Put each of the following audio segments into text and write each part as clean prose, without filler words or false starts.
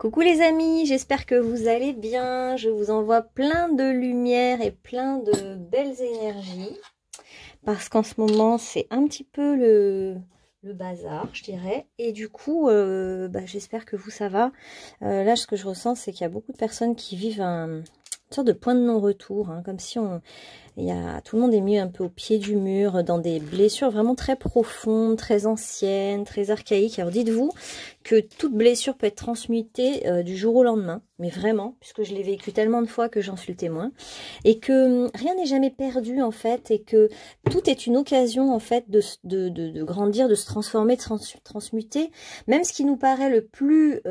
Coucou les amis, j'espère que vous allez bien. Je vous envoie plein de lumière et plein de belles énergies. Parce qu'en ce moment, c'est un petit peu le bazar, je dirais. Et du coup, j'espère que vous, ça va. Là, ce que je ressens, c'est qu'il y a beaucoup de personnes qui vivent une sorte de point de non-retour. Hein, comme si tout le monde est mis un peu au pied du mur, dans des blessures vraiment très profondes, très anciennes, très archaïques. Alors dites-vous que toute blessure peut être transmutée du jour au lendemain, mais vraiment, puisque je l'ai vécu tellement de fois que j'en suis le témoin, et que rien n'est jamais perdu en fait, et que tout est une occasion en fait de grandir, de se transformer, de transmuter. Même ce qui nous paraît le plus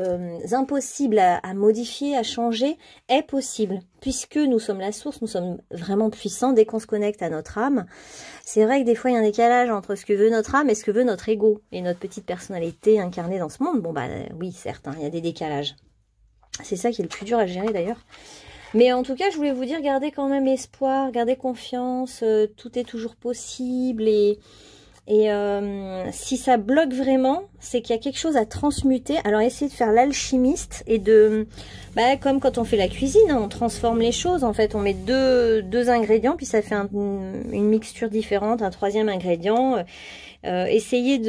impossible à modifier, à changer, est possible, puisque nous sommes la source, nous sommes vraiment puissants dès qu'on se connecte à notre âme. C'est vrai que des fois il y a un décalage entre ce que veut notre âme et ce que veut notre ego et notre petite personnalité incarnée dans ce monde. Bon bah oui, certes, hein, il y a des décalages. C'est ça qui est le plus dur à gérer d'ailleurs. Mais en tout cas, je voulais vous dire, gardez quand même espoir, gardez confiance, tout est toujours possible. Et si ça bloque vraiment, c'est qu'il y a quelque chose à transmuter. Alors essayez de faire l'alchimiste et comme quand on fait la cuisine, hein, on transforme les choses. En fait, on met deux ingrédients, puis ça fait une mixture différente, un troisième ingrédient. Essayez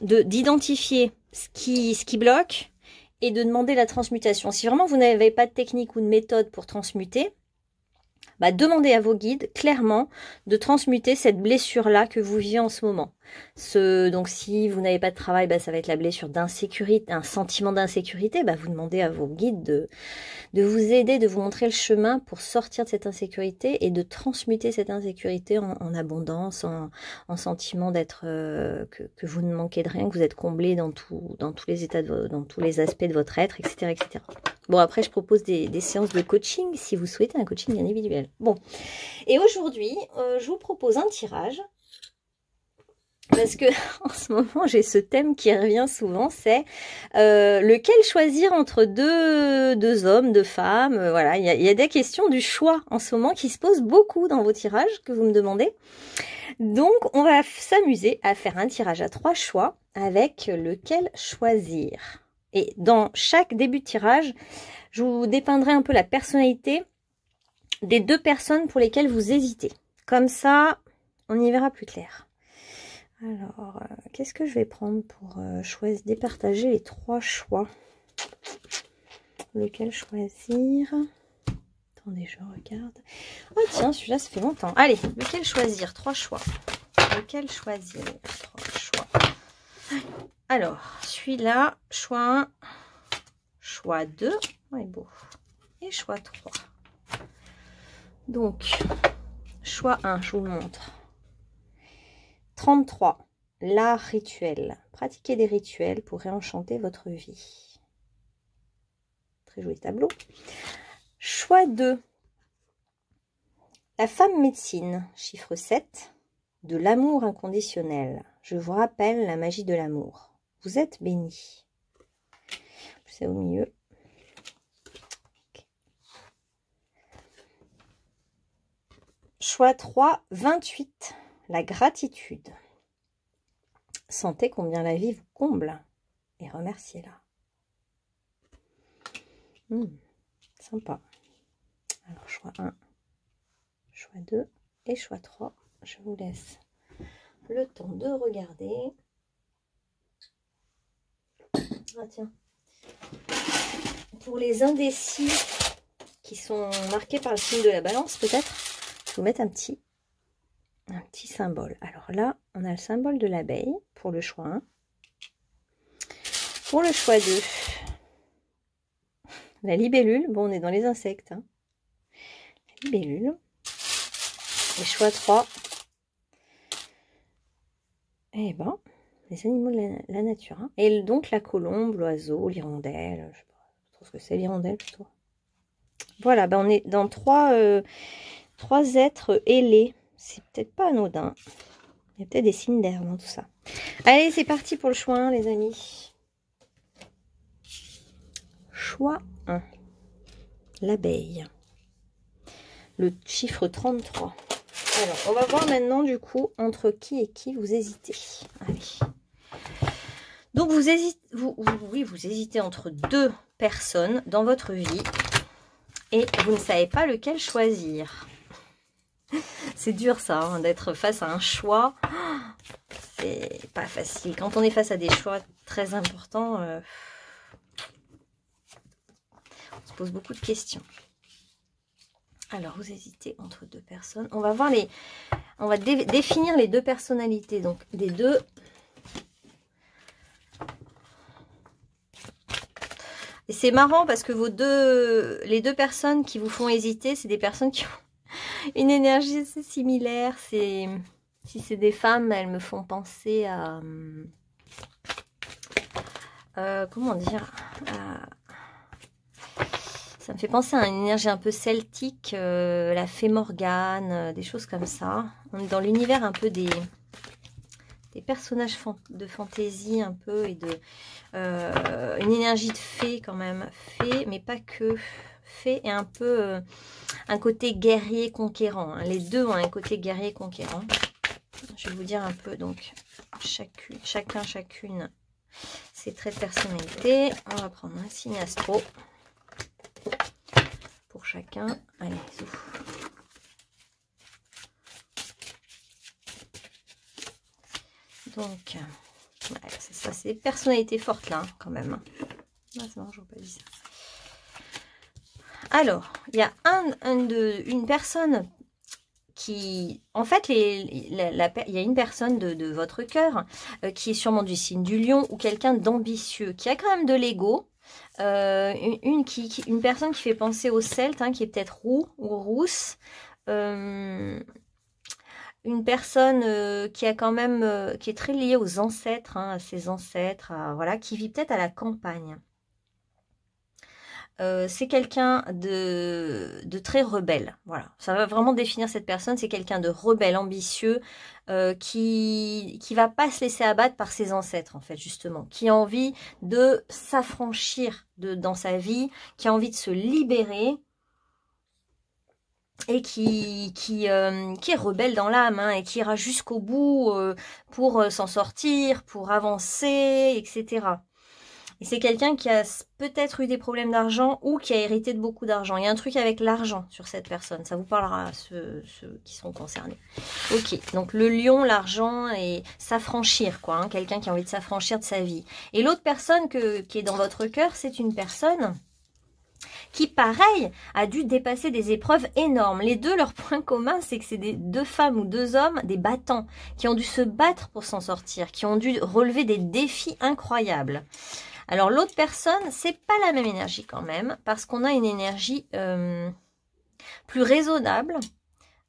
d'identifier ce qui bloque et de demander la transmutation. Si vraiment vous n'avez pas de technique ou de méthode pour transmuter, demandez à vos guides clairement de transmuter cette blessure-là que vous vivez en ce moment. Donc si vous n'avez pas de travail, ça va être la blessure d'insécurité, un sentiment d'insécurité. Vous demandez à vos guides de vous aider, de vous montrer le chemin pour sortir de cette insécurité et de transmuter cette insécurité en abondance, en sentiment d'être que vous ne manquez de rien, que vous êtes comblé dans tous les états, dans tous les aspects de votre être, etc., etc. Bon, après, je propose des séances de coaching si vous souhaitez un coaching bien individuel. Bon, et aujourd'hui, je vous propose un tirage. Parce que en ce moment, j'ai ce thème qui revient souvent, c'est lequel choisir entre deux hommes, deux femmes. Voilà, il y a des questions du choix en ce moment qui se posent beaucoup dans vos tirages que vous me demandez. Donc, on va s'amuser à faire un tirage à 3 choix avec lequel choisir. Et dans chaque début de tirage, je vous dépeindrai un peu la personnalité des 2 personnes pour lesquelles vous hésitez. Comme ça, on y verra plus clair. Alors, qu'est-ce que je vais prendre pour choisir, départager les 3 choix? Lequel choisir? Attendez, je regarde. Oh tiens, celui-là, ça fait longtemps. Allez, lequel choisir? 3 choix. Lequel choisir? 3 choix. Alors, celui-là, choix 1, choix 2, ouais, beau. Et choix 3. Donc, choix 1, je vous le montre. 33. L'art rituel. Pratiquez des rituels pour réenchanter votre vie. Très joli tableau. Choix 2. La femme médecine. Chiffre 7. De l'amour inconditionnel. Je vous rappelle la magie de l'amour. Vous êtes bénis. C'est au milieu. Okay. Choix 3. 28. La gratitude. Sentez combien la vie vous comble et remerciez-la. Sympa. Alors, choix 1, choix 2 et choix 3. Je vous laisse le temps de regarder. Ah tiens. Pour les indécis qui sont marqués par le signe de la balance, peut-être, je vais vous mettre un petit symbole. Alors là, on a le symbole de l'abeille pour le choix 1. Pour le choix 2, la libellule. Bon, on est dans les insectes. Hein. La libellule. Et choix 3, les animaux de la nature. Hein. Et donc la colombe, l'oiseau, l'hirondelle. Je sais pas trop ce que c'est l'hirondelle plutôt. Voilà, on est dans 3 êtres ailés. C'est peut-être pas anodin. Il y a peut-être des signes d'air dans tout ça. Allez, c'est parti pour le choix 1, les amis. Choix 1. L'abeille. Le chiffre 33. Alors, on va voir maintenant, du coup, entre qui et qui vous hésitez. Allez. Donc, vous hésitez entre 2 personnes dans votre vie et vous ne savez pas lequel choisir. C'est dur ça, hein, d'être face à un choix. C'est pas facile. Quand on est face à des choix très importants, on se pose beaucoup de questions. Alors, vous hésitez entre deux personnes. On va voir on va définir les deux personnalités. Donc, des deux. Et c'est marrant parce que les deux personnes qui vous font hésiter, c'est des personnes qui ont une énergie assez similaire. Si c'est des femmes, elles me font penser à... comment dire ça me fait penser à une énergie un peu celtique, la fée Morgane, des choses comme ça. On est dans l'univers un peu des personnages de fantaisie un peu et de une énergie de fée quand même. Fée, mais pas que. Fée et un peu un côté guerrier conquérant. Hein. Les deux ont un côté guerrier conquérant. Je vais vous dire un peu donc chacune ses traits de personnalité. On va prendre un signe astro. Pour chacun. Allez, souffle. Donc, ouais, c'est ça, c'est des personnalités fortes là, hein, quand même. Ah, c'est marrant, j'aurais pas dit ça. Alors, il y a une personne qui... En fait, il y a une personne de votre cœur qui est sûrement du signe du lion ou quelqu'un d'ambitieux, qui a quand même de l'ego. Une personne qui fait penser au celte, hein, qui est peut-être roux ou rousse, une personne qui a quand même qui est très liée aux ancêtres, hein, à ses ancêtres, voilà, qui vit peut-être à la campagne. C'est quelqu'un de très rebelle, voilà, ça va vraiment définir cette personne. C'est quelqu'un de rebelle, ambitieux, qui va pas se laisser abattre par ses ancêtres, en fait, justement, qui a envie de s'affranchir dans sa vie, qui a envie de se libérer et qui est rebelle dans l'âme, hein, et qui ira jusqu'au bout pour s'en sortir, pour avancer, etc. Et c'est quelqu'un qui a peut-être eu des problèmes d'argent ou qui a hérité de beaucoup d'argent. Il y a un truc avec l'argent sur cette personne. Ça vous parlera à ceux qui sont concernés. Ok, donc le lion, l'argent et s'affranchir, quoi. Hein, quelqu'un qui a envie de s'affranchir de sa vie. Et l'autre personne qui est dans votre cœur, c'est une personne qui, pareil, a dû dépasser des épreuves énormes. Les deux, leur point commun, c'est que c'est deux femmes ou deux hommes, des battants, qui ont dû se battre pour s'en sortir, qui ont dû relever des défis incroyables. Alors l'autre personne, c'est pas la même énergie quand même, parce qu'on a une énergie plus raisonnable.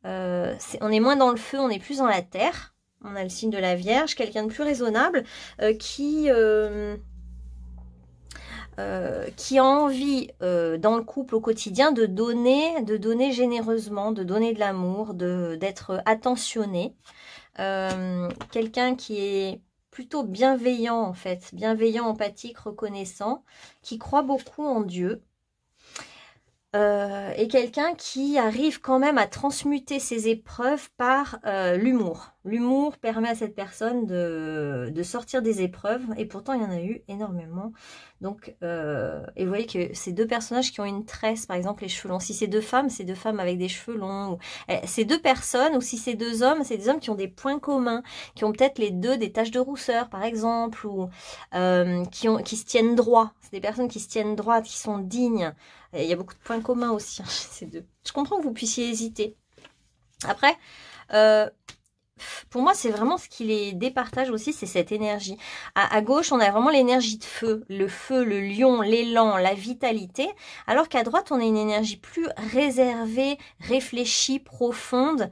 On est moins dans le feu, on est plus dans la terre. On a le signe de la Vierge, quelqu'un de plus raisonnable qui a envie dans le couple au quotidien de donner généreusement, de donner de l'amour, d'être attentionné. Quelqu'un qui est plutôt bienveillant en fait, bienveillant, empathique, reconnaissant, qui croit beaucoup en Dieu. Et quelqu'un qui arrive quand même à transmuter ses épreuves par l'humour. L'humour permet à cette personne de sortir des épreuves, et pourtant il y en a eu énormément. Donc, et vous voyez que ces deux personnages qui ont une tresse, par exemple les cheveux longs, si c'est deux femmes avec des cheveux longs, ou, ces deux personnes, ou si c'est deux hommes, c'est des hommes qui ont des points communs, qui ont peut-être les deux des taches de rousseur par exemple, ou qui se tiennent droit. C'est des personnes qui se tiennent droites, qui sont dignes. Il y a beaucoup de points communs aussi, hein, chez ces deux. Je comprends que vous puissiez hésiter. Après, pour moi, c'est vraiment ce qui les départage aussi, c'est cette énergie. À gauche, on a vraiment l'énergie de feu, le lion, l'élan, la vitalité. Alors qu'à droite, on a une énergie plus réservée, réfléchie, profonde,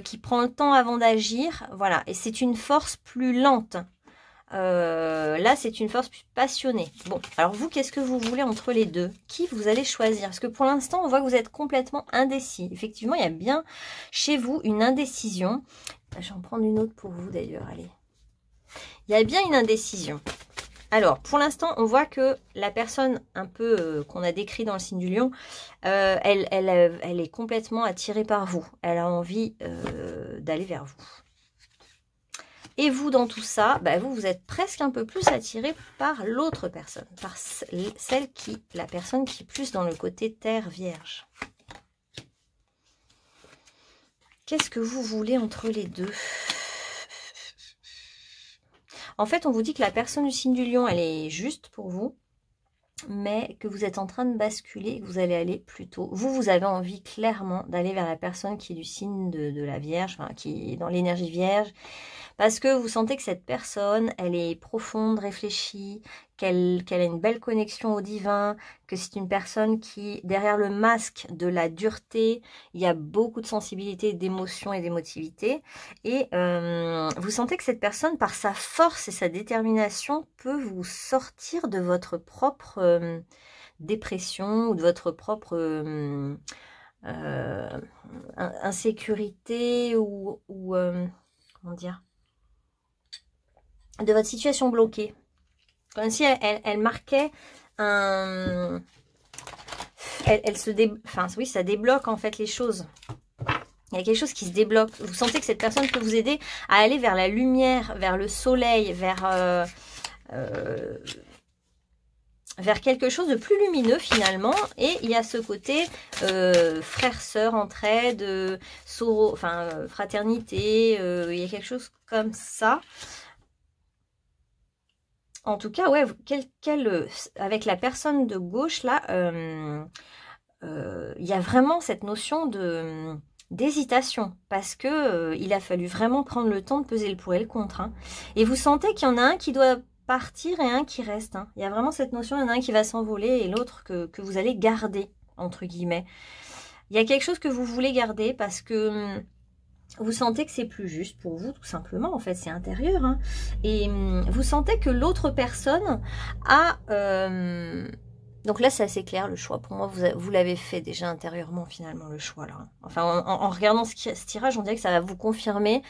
qui prend le temps avant d'agir. Voilà, et c'est une force plus lente. Là, c'est une force plus passionnée. Bon, alors vous, qu'est-ce que vous voulez entre les deux? Qui vous allez choisir? Parce que pour l'instant, on voit que vous êtes complètement indécis. Effectivement, il y a bien chez vous une indécision. Je vais en prendre une autre pour vous d'ailleurs, allez. Il y a bien une indécision. Alors, pour l'instant, on voit que la personne un peu qu'on a décrit dans le signe du lion, elle est complètement attirée par vous. Elle a envie d'aller vers vous. Et vous, dans tout ça, bah, vous êtes presque un peu plus attiré par l'autre personne, par la personne qui est plus dans le côté terre vierge. Qu'est-ce que vous voulez entre les deux? En fait, on vous dit que la personne du signe du lion, elle est juste pour vous, mais que vous êtes en train de basculer, que vous allez aller plus tôt. Vous avez envie clairement d'aller vers la personne qui est du signe de la Vierge, enfin, qui est dans l'énergie Vierge, parce que vous sentez que cette personne, elle est profonde, réfléchie, qu'elle a une belle connexion au divin, que c'est une personne qui, derrière le masque de la dureté, il y a beaucoup de sensibilité, d'émotion et d'émotivité. Et vous sentez que cette personne, par sa force et sa détermination, peut vous sortir de votre propre dépression ou de votre propre insécurité ou comment dire, de votre situation bloquée. Comme si elle marquait un... Enfin, oui, ça débloque en fait les choses. Il y a quelque chose qui se débloque. Vous sentez que cette personne peut vous aider à aller vers la lumière, vers le soleil, vers quelque chose de plus lumineux finalement. Et il y a ce côté frère, sœur, entraide, fraternité. Il y a quelque chose comme ça. En tout cas, ouais, avec la personne de gauche, là, il y a vraiment cette notion d'hésitation. Parce que il a fallu vraiment prendre le temps de peser le pour et le contre. Hein. Et vous sentez qu'il y en a un qui doit partir et un qui reste. Hein. Il y a vraiment cette notion, il y en a un qui va s'envoler et l'autre que vous allez garder, entre guillemets. Il y a quelque chose que vous voulez garder parce que... vous sentez que c'est plus juste pour vous, tout simplement. En fait, c'est intérieur. Hein. Et vous sentez que l'autre personne a... donc là, c'est assez clair, le choix. Pour moi, vous l'avez fait déjà intérieurement, finalement, le choix. Là. Enfin, en regardant ce tirage, on dirait que ça va vous confirmer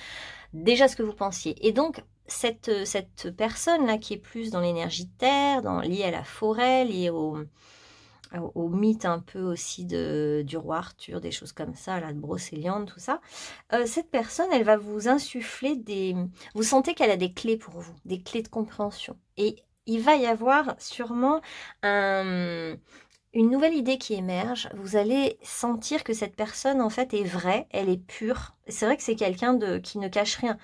déjà ce que vous pensiez. Et donc, cette personne-là qui est plus dans l'énergie terre, liée à la forêt, liée au mythe un peu aussi du roi Arthur, des choses comme ça, là, de Brocéliande, tout ça. Cette personne, elle va vous insuffler vous sentez qu'elle a des clés pour vous, des clés de compréhension. Et il va y avoir sûrement une nouvelle idée qui émerge. Vous allez sentir que cette personne, en fait, est vraie, elle est pure. C'est vrai que c'est quelqu'un qui ne cache rien,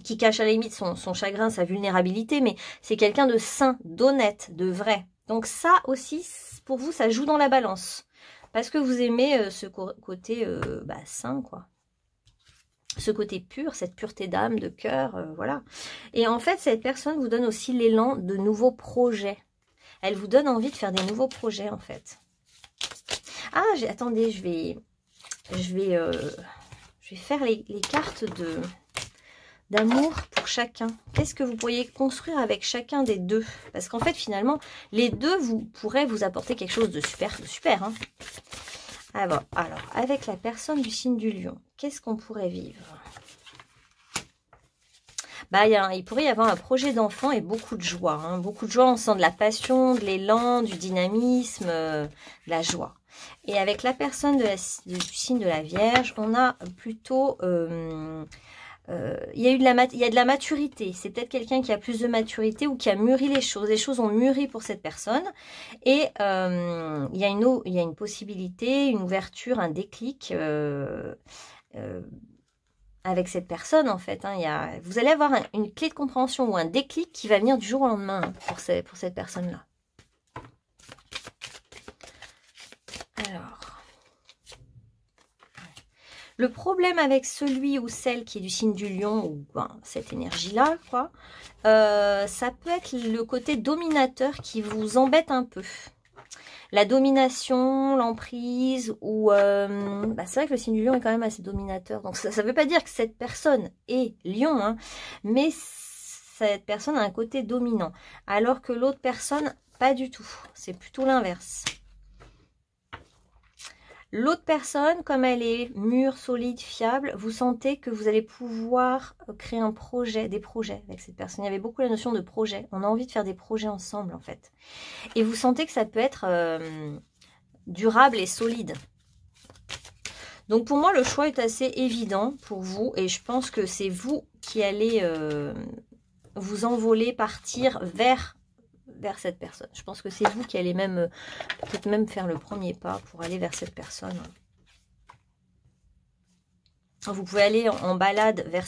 qui cache à la limite son chagrin, sa vulnérabilité, mais c'est quelqu'un de sain, d'honnête, de vrai. Donc ça aussi, pour vous, ça joue dans la balance. Parce que vous aimez ce côté sain, quoi. Ce côté pur, cette pureté d'âme, de cœur, voilà. Et en fait, cette personne vous donne aussi l'élan de nouveaux projets. Elle vous donne envie de faire des nouveaux projets, en fait. Ah, attendez, je vais faire les cartes d'amour pour chacun. Qu'est-ce que vous pourriez construire avec chacun des deux? Parce qu'en fait, finalement, les deux pourraient vous apporter quelque chose de super. Hein. Alors, avec la personne du signe du lion, qu'est-ce qu'on pourrait vivre? Il pourrait y avoir un projet d'enfant et beaucoup de joie. Hein. Beaucoup de joie, on sent de la passion, de l'élan, du dynamisme, de la joie. Et avec la personne du signe de la Vierge, on a plutôt... il y a de la maturité. C'est peut-être quelqu'un qui a plus de maturité ou qui a mûri les choses. Les choses ont mûri pour cette personne. Et il y a une possibilité, une ouverture, un déclic avec cette personne, en fait. Hein. Vous allez avoir une clé de compréhension ou un déclic qui va venir du jour au lendemain hein, pour cette personne-là. Alors... le problème avec celui ou celle qui est du signe du lion, ou cette énergie-là, quoi, ça peut être le côté dominateur qui vous embête un peu. La domination, l'emprise, ou... c'est vrai que le signe du lion est quand même assez dominateur. Donc ça ne veut pas dire que cette personne est lion, hein, mais cette personne a un côté dominant. Alors que l'autre personne, pas du tout. C'est plutôt l'inverse. L'autre personne, comme elle est mûre, solide, fiable, vous sentez que vous allez pouvoir créer des projets avec cette personne. Il y avait beaucoup la notion de projet. On a envie de faire des projets ensemble, en fait. Et vous sentez que ça peut être durable et solide. Donc pour moi, le choix est assez évident pour vous. Et je pense que c'est vous qui allez vous envoler, partir vers cette personne. Je pense que c'est vous qui allez même, peut-être même faire le premier pas pour aller vers cette personne. Vous pouvez aller en balade vers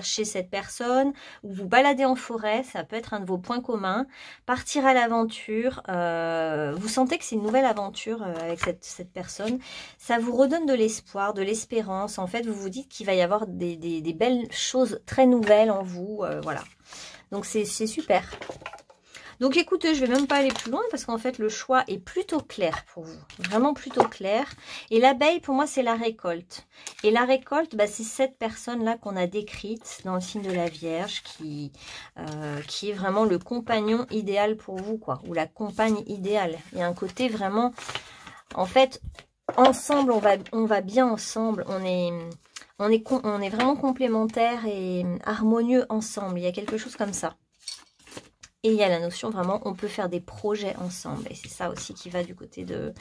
chez cette personne, ou vous balader en forêt, ça peut être un de vos points communs. Partir à l'aventure, vous sentez que c'est une nouvelle aventure avec cette personne. Ça vous redonne de l'espoir, de l'espérance. En fait, vous vous dites qu'il va y avoir des belles choses très nouvelles en vous. Voilà. Donc, c'est super. Donc écoutez, je ne vais même pas aller plus loin parce qu'en fait le choix est plutôt clair pour vous, vraiment plutôt clair. Et l'abeille pour moi c'est la récolte. Et la récolte, bah, c'est cette personne-là qu'on a décrite dans le signe de la Vierge qui est vraiment le compagnon idéal pour vous, quoi, ou la compagne idéale. Il y a un côté vraiment, en fait, ensemble on va bien ensemble, on est vraiment complémentaires et harmonieux ensemble. Il y a quelque chose comme ça. Et il y a la notion vraiment, on peut faire des projets ensemble. Et c'est ça aussi qui va du côté de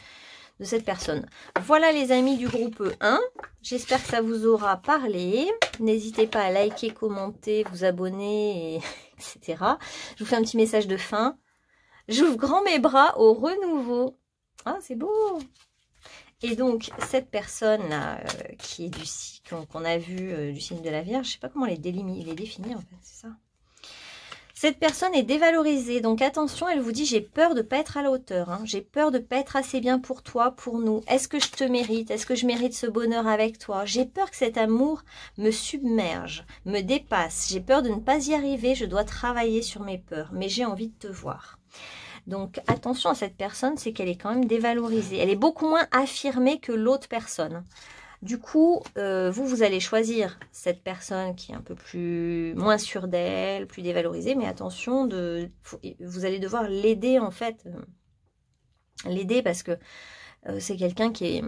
cette personne. Voilà les amis du groupe 1. J'espère que ça vous aura parlé. N'hésitez pas à liker, commenter, vous abonner, etc. Je vous fais un petit message de fin. J'ouvre grand mes bras au renouveau. Ah, c'est beau! Et donc, cette personne-là, qui est du signe, qu'on a vu du signe de la Vierge, je ne sais pas comment les définir en fait, c'est ça. Cette personne est dévalorisée, donc attention, elle vous dit « j'ai peur de ne pas être à la hauteur, hein. J'ai peur de ne pas être assez bien pour toi, pour nous. Est-ce que je te mérite? Est-ce que je mérite ce bonheur avec toi? J'ai peur que cet amour me submerge, me dépasse. J'ai peur de ne pas y arriver, je dois travailler sur mes peurs, mais j'ai envie de te voir. » Donc attention à cette personne, c'est qu'elle est quand même dévalorisée. Elle est beaucoup moins affirmée que l'autre personne. Du coup, vous allez choisir cette personne qui est un peu moins sûre d'elle, plus dévalorisée, mais attention, vous allez devoir l'aider en fait. L'aider parce que c'est quelqu'un qui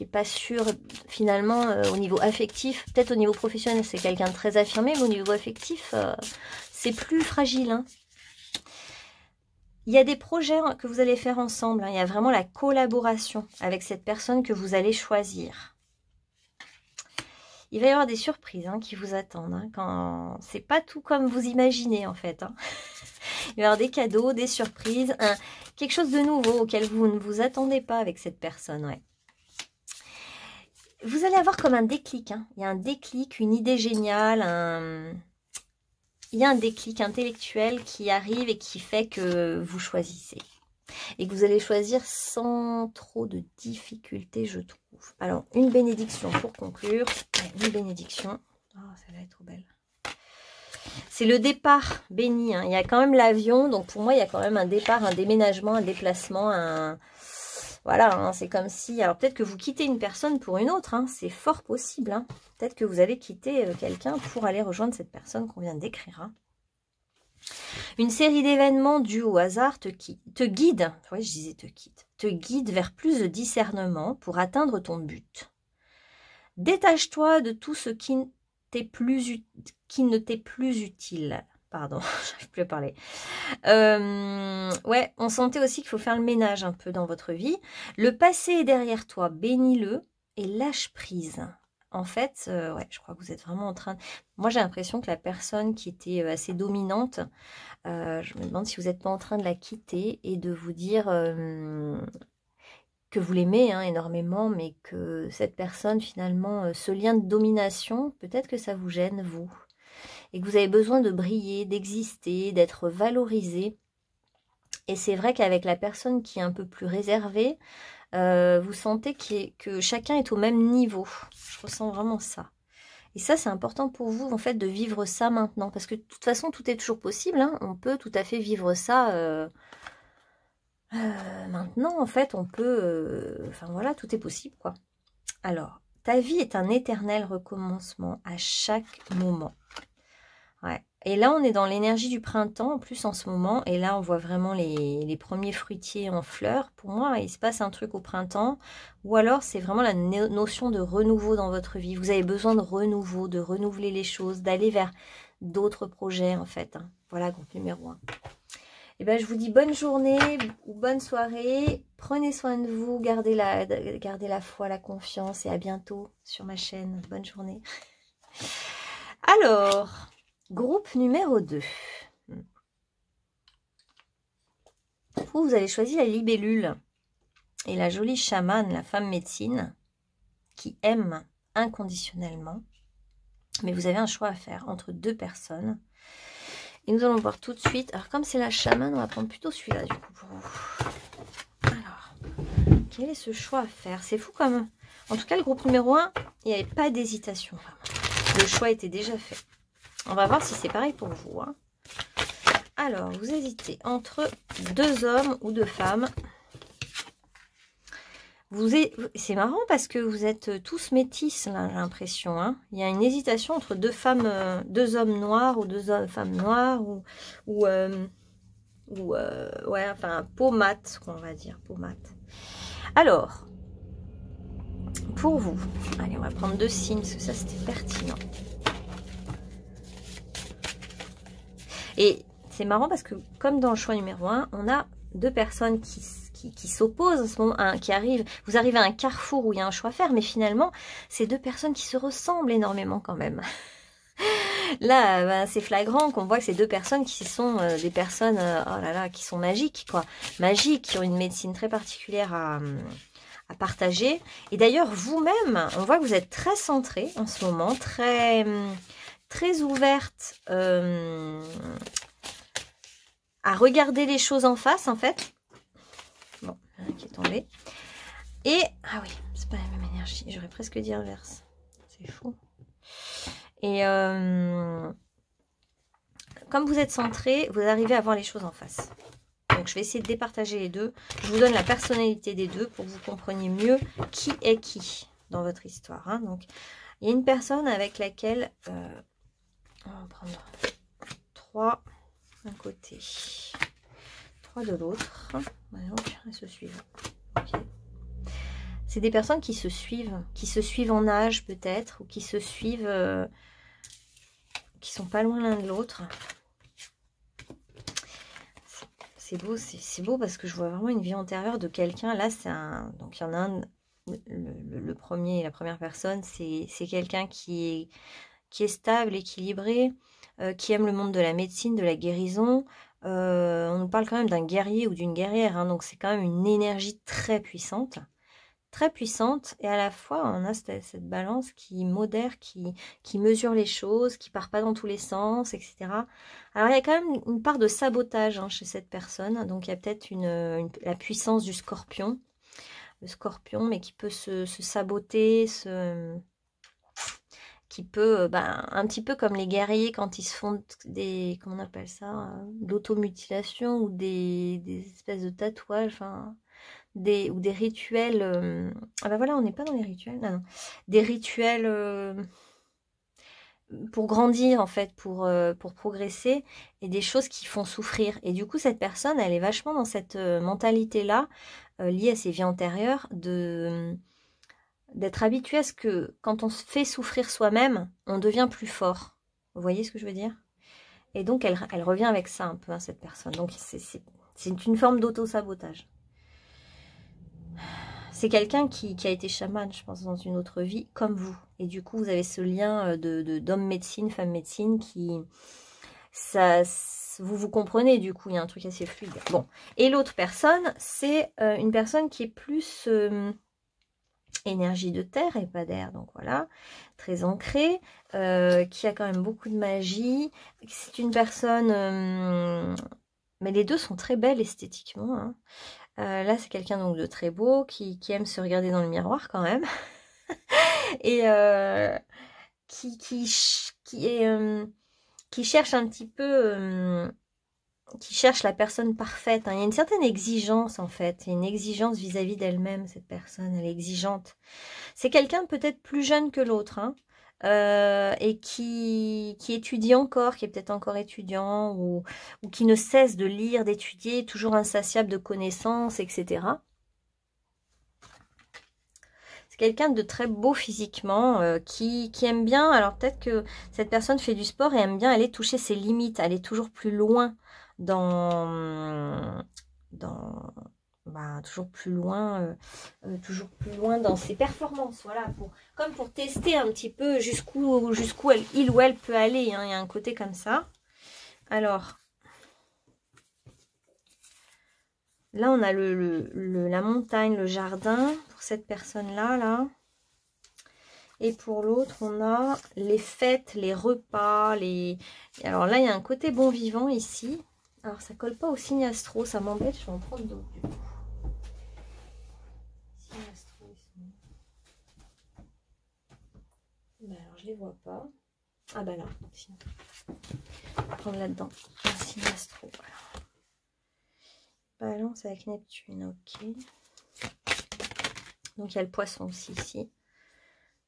est pas sûr finalement au niveau affectif. Peut-être au niveau professionnel, c'est quelqu'un de très affirmé, mais au niveau affectif, c'est plus fragile, hein. Il y a des projets que vous allez faire ensemble. Hein. Il y a vraiment la collaboration avec cette personne que vous allez choisir. Il va y avoir des surprises qui vous attendent. Hein, quand c'est pas tout comme vous imaginez en fait. Hein. Il va y avoir des cadeaux, des surprises, quelque chose de nouveau auquel vous ne vous attendez pas avec cette personne. Ouais. Vous allez avoir comme un déclic. Hein. Il y a un déclic, une idée géniale, il y a un déclic intellectuel qui arrive et qui fait que vous choisissez. Et que vous allez choisir sans trop de difficultés, je trouve. Alors, une bénédiction pour conclure. Une bénédiction. Oh, celle-là est trop belle. C'est le départ béni. Hein. Il y a quand même l'avion. Donc, pour moi, il y a quand même un départ, un déménagement, un déplacement. Voilà, hein, c'est comme si... Alors, peut-être que vous quittez une personne pour une autre. Hein. C'est fort possible. Hein. Peut-être que vous allez quitter quelqu'un pour aller rejoindre cette personne qu'on vient de décrire. Hein. Une série d'événements dus au hasard te guide. Oui, je disais te guide vers plus de discernement pour atteindre ton but. Détache-toi de tout ce qui ne t'est plus utile. Pardon, j'arrive plus à parler. Ouais, on sentait aussi qu'il faut faire le ménage un peu dans votre vie. Le passé est derrière toi, bénis-le et lâche prise. En fait, ouais, je crois que vous êtes vraiment en train de... Moi, j'ai l'impression que la personne qui était assez dominante, je me demande si vous n'êtes pas en train de la quitter et de vous dire que vous l'aimez énormément, mais que cette personne, finalement, ce lien de domination, peut-être que ça vous gêne, vous. Et que vous avez besoin de briller, d'exister, d'être valorisé. Et c'est vrai qu'avec la personne qui est un peu plus réservée, vous sentez que chacun est au même niveau. Je ressens vraiment ça. Et ça, c'est important pour vous, en fait, de vivre ça maintenant. Parce que de toute façon, tout est toujours possible. Hein. On peut tout à fait vivre ça maintenant. En fait, on peut... Enfin, voilà, tout est possible, quoi. Alors, ta vie est un éternel recommencement à chaque moment. Ouais. Et là, on est dans l'énergie du printemps, en plus, en ce moment. Et là, on voit vraiment les premiers fruitiers en fleurs. Pour moi, il se passe un truc au printemps. Ou alors, c'est vraiment la notion de renouveau dans votre vie. Vous avez besoin de renouveau, de renouveler les choses, d'aller vers d'autres projets, en fait. Hein. Voilà, groupe numéro 1. Et ben, je vous dis bonne journée ou bonne soirée. Prenez soin de vous, gardez la foi, la confiance et à bientôt sur ma chaîne. Bonne journée. Alors, groupe numéro 2. Vous allez choisir la libellule et la jolie chamane, la femme médecine, qui aime inconditionnellement. Mais vous avez un choix à faire entre 2 personnes. Et nous allons voir tout de suite. Alors, comme c'est la chamane, on va prendre plutôt celui-là, du coup, pour vous. Alors, quel est ce choix à faire? C'est fou comme... En tout cas, le groupe numéro 1, il n'y avait pas d'hésitation. Le choix était déjà fait. On va voir si c'est pareil pour vous. Hein. Alors, vous hésitez entre 2 hommes ou 2 femmes. C'est marrant parce que vous êtes tous métis, là, j'ai l'impression. Hein. Il y a une hésitation entre 2 femmes, 2 hommes noirs ou 2 femmes noires ouais, enfin, peau mate, on va dire, peau mate. Alors, pour vous, allez, on va prendre 2 signes parce que ça, c'était pertinent. Et c'est marrant parce que, comme dans le choix numéro 1, on a 2 personnes qui s'opposent en ce moment, qui arrivent. Vous arrivez à un carrefour où il y a un choix à faire, mais finalement, c'est 2 personnes qui se ressemblent énormément quand même. Là, ben, c'est flagrant qu'on voit que ces 2 personnes qui sont des personnes, oh là là, qui sont magiques, quoi. Magiques, qui ont une médecine très particulière à partager. Et d'ailleurs, vous-même, on voit que vous êtes très centré en ce moment, très ouverte à regarder les choses en face, en fait. Bon, qui est tombé. Et, ah oui, c'est pas la même énergie. J'aurais presque dit inverse. C'est fou. Et comme vous êtes centré, vous arrivez à voir les choses en face. Donc, je vais essayer de départager les 2. Je vous donne la personnalité des 2 pour que vous compreniez mieux qui est qui dans votre histoire. Hein. Donc, il y a une personne avec laquelle... on va prendre 3 d'un côté, 3 de l'autre. Donc, elles se suivent. Okay. C'est des personnes qui se suivent en âge peut-être, ou qui se suivent, qui sont pas loin l'un de l'autre. C'est beau parce que je vois vraiment une vie antérieure de quelqu'un. Là, c'est un... Donc, il y en a un, le premier, la première personne, c'est quelqu'un qui est stable, équilibré, qui aime le monde de la médecine, de la guérison. On nous parle quand même d'un guerrier ou d'une guerrière, hein, donc c'est quand même une énergie très puissante, et à la fois on a cette balance qui modère, qui mesure les choses, qui part pas dans tous les sens, etc. Alors il y a quand même une part de sabotage hein, chez cette personne, donc il y a peut-être la puissance du scorpion, le scorpion, mais qui peut se saboter, qui peut, un petit peu comme les guerriers quand ils se font des, comment on appelle ça, de l'automutilation ou des espèces de tatouages, enfin, ou des rituels, ah bah voilà, on n'est pas dans les rituels, non, des rituels pour grandir en fait, pour progresser, et des choses qui font souffrir. Et du coup, cette personne, elle est vachement dans cette mentalité-là, liée à ses vies antérieures, d'être habitué à ce que quand on se fait souffrir soi-même, on devient plus fort. Vous voyez ce que je veux dire? Et donc, elle revient avec ça un peu, hein, cette personne. Donc, c'est une forme d'auto-sabotage. C'est quelqu'un qui a été chaman, je pense, dans une autre vie, comme vous. Et du coup, vous avez ce lien d'homme médecine, femme médecine, vous vous comprenez, du coup, il y a un truc assez fluide. Bon, et l'autre personne, c'est une personne qui est plus... énergie de terre et pas d'air, donc voilà, très ancrée, qui a quand même beaucoup de magie. C'est une personne, mais les 2 sont très belles esthétiquement, hein. Là c'est quelqu'un donc de très beau, qui aime se regarder dans le miroir quand même, et qui cherche un petit peu, qui cherche la personne parfaite, hein. Il y a une certaine exigence en fait, il y a une exigence vis-à-vis d'elle-même, cette personne, elle est exigeante. C'est quelqu'un peut-être plus jeune que l'autre, hein, et qui étudie encore, qui est peut-être encore étudiant, ou qui ne cesse de lire, d'étudier, toujours insatiable de connaissances, etc. C'est quelqu'un de très beau physiquement, qui aime bien, alors peut-être que cette personne fait du sport et aime bien aller toucher ses limites, aller toujours plus loin toujours plus loin dans ses performances, voilà, comme pour tester un petit peu jusqu'où il ou elle peut aller, hein. Il y a un côté comme ça. Alors, là, on a la montagne, le jardin, pour cette personne-là, là. Et pour l'autre, on a les fêtes, les repas, Alors là, il y a un côté bon vivant ici. Alors, ça colle pas au signe astro, ça m'embête, je vais en prendre d'autres, du coup. Signe astro, ils sont... Ben alors, je les vois pas. Ah bah là, sinon. On va prendre là-dedans. Un signe astro, voilà. Balance avec Neptune, ok. Donc il y a le poisson aussi ici.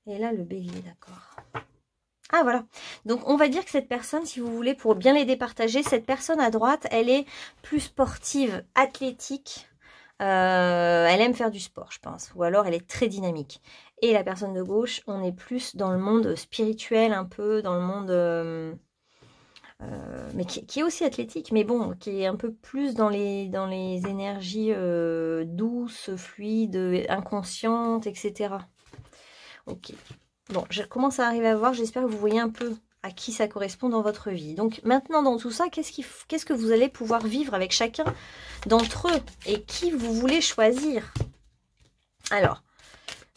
Et là le bélier, d'accord. Ah voilà. Donc on va dire que cette personne, si vous voulez, pour bien les départager, cette personne à droite, elle est plus sportive, athlétique. Elle aime faire du sport, je pense. Ou alors elle est très dynamique. Et la personne de gauche, on est plus dans le monde spirituel, un peu dans le monde... mais qui est aussi athlétique, mais bon, qui est un peu plus dans les énergies douces, fluides, inconscientes, etc. Ok. Bon, je commence à arriver à voir, j'espère que vous voyez un peu à qui ça correspond dans votre vie. Donc maintenant, dans tout ça, qu'est-ce que vous allez pouvoir vivre avec chacun d'entre eux et qui vous voulez choisir? Alors,